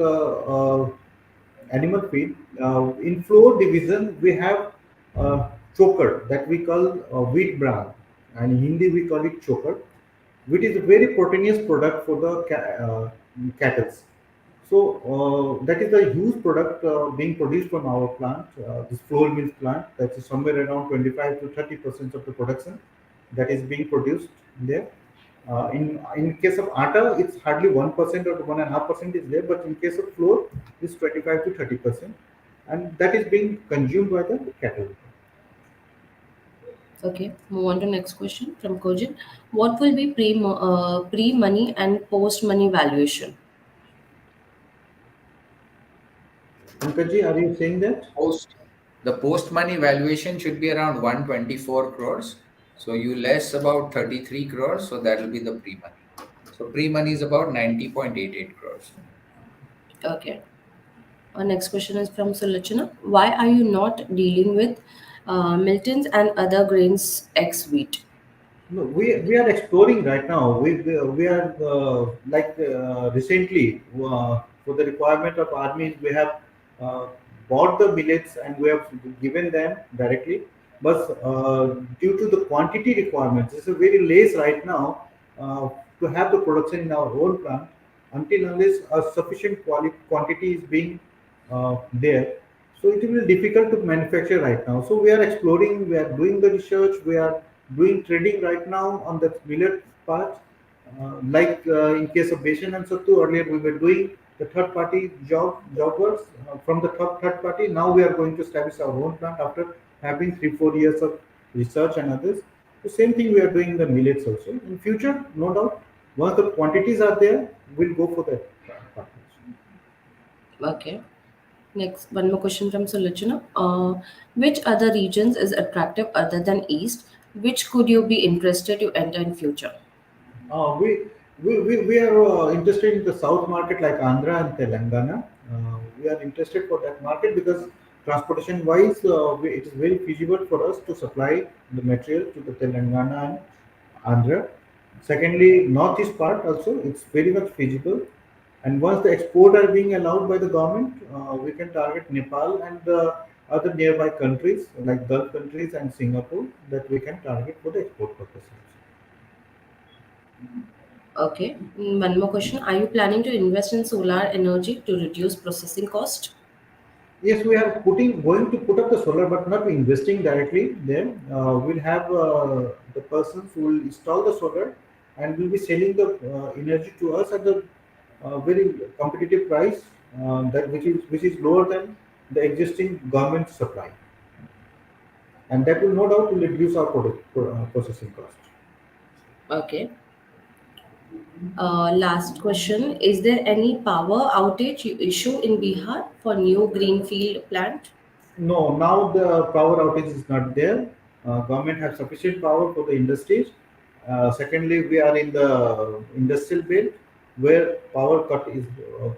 animal feed, in floor division we have choker that we call wheat bran, and in Hindi we call it choker, which is a very proteinous product for the cattle. So that is a huge product being produced from our plant, this flour mills plant. That is somewhere around 25 to 30% of the production that is being produced there. In case of atta, it's hardly 1% or 1.5% is there, but in case of flour, it's 25 to 30%, and that is being consumed by the cattle. Okay, move on to next question from Kojit. What will be pre money and post money valuation? Pankaj, are you saying that? Post the post money valuation should be around 124 crores. So you less about 33 crores. So that will be the pre money. So pre money is about 90.88 crores. Okay. Our next question is from Sulachana. Why are you not dealing with Milton's and other grains ex wheat? No, we are exploring right now. We are recently for the requirement of armies, we have uh, bought the millets and we have given them directly. But due to the quantity requirements, it's a very less right now to have the production in our own plant until unless a sufficient quantity is being there. So it will be difficult to manufacture right now. So we are exploring, we are doing the research, we are doing trading right now on the millet part. In case of Beshan and Sattu, earlier we were doing the third party job works from the third party. Now we are going to establish our own plant after having 3 4 years of research and others. The same thing we are doing in the millets also. In future, no doubt, once the quantities are there, we'll go for that partnership. Okay. Next, one more question from Sulochana. Which other regions is attractive other than East? Which could you be interested to enter in future? Uh, we, we are interested in the south market like Andhra and Telangana. We are interested for that market because transportation wise, it is very feasible for us to supply the material to the Telangana and Andhra. Secondly, northeast part also it's very much feasible. And once the export are being allowed by the government, we can target Nepal and the other nearby countries like Gulf countries and Singapore that we can target for the export purposes. Okay. One more question. Are you planning to invest in solar energy to reduce processing cost? Yes, we are going to put up the solar, but not investing directly there. We'll have the persons who will install the solar and will be selling the energy to us at the very competitive price, that which is lower than the existing government supply, and that will no doubt will reduce our processing cost. Okay. Last question. Is there any power outage issue in Bihar for new greenfield plant? No, now the power outage is not there. Government has sufficient power for the industries. Secondly, we are in the industrial belt where power cut is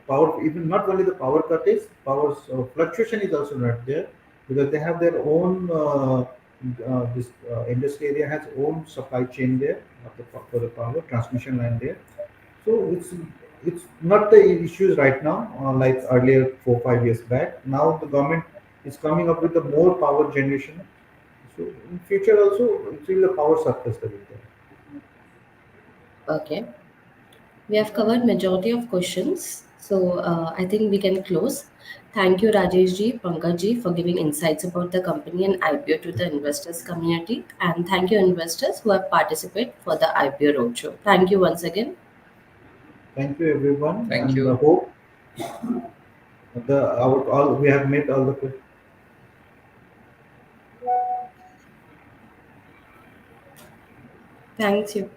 power. Even not only the power cut is power fluctuation is also not there because they have their own. This industry area has own supply chain there for the power transmission line there. So it's not the issues right now like earlier 4 5 years back. Now the government is coming up with the more power generation. So in future also it will a power surplus that will be there. Okay. We have covered majority of questions, so I think we can close. Thank you, Rajesh ji, Pankaj ji, for giving insights about the company and IPO to the investors community. And thank you, investors who have participated for the IPO roadshow. Thank you once again. Thank you everyone, Thank and I you. hope the our all we have met all the Thanks you.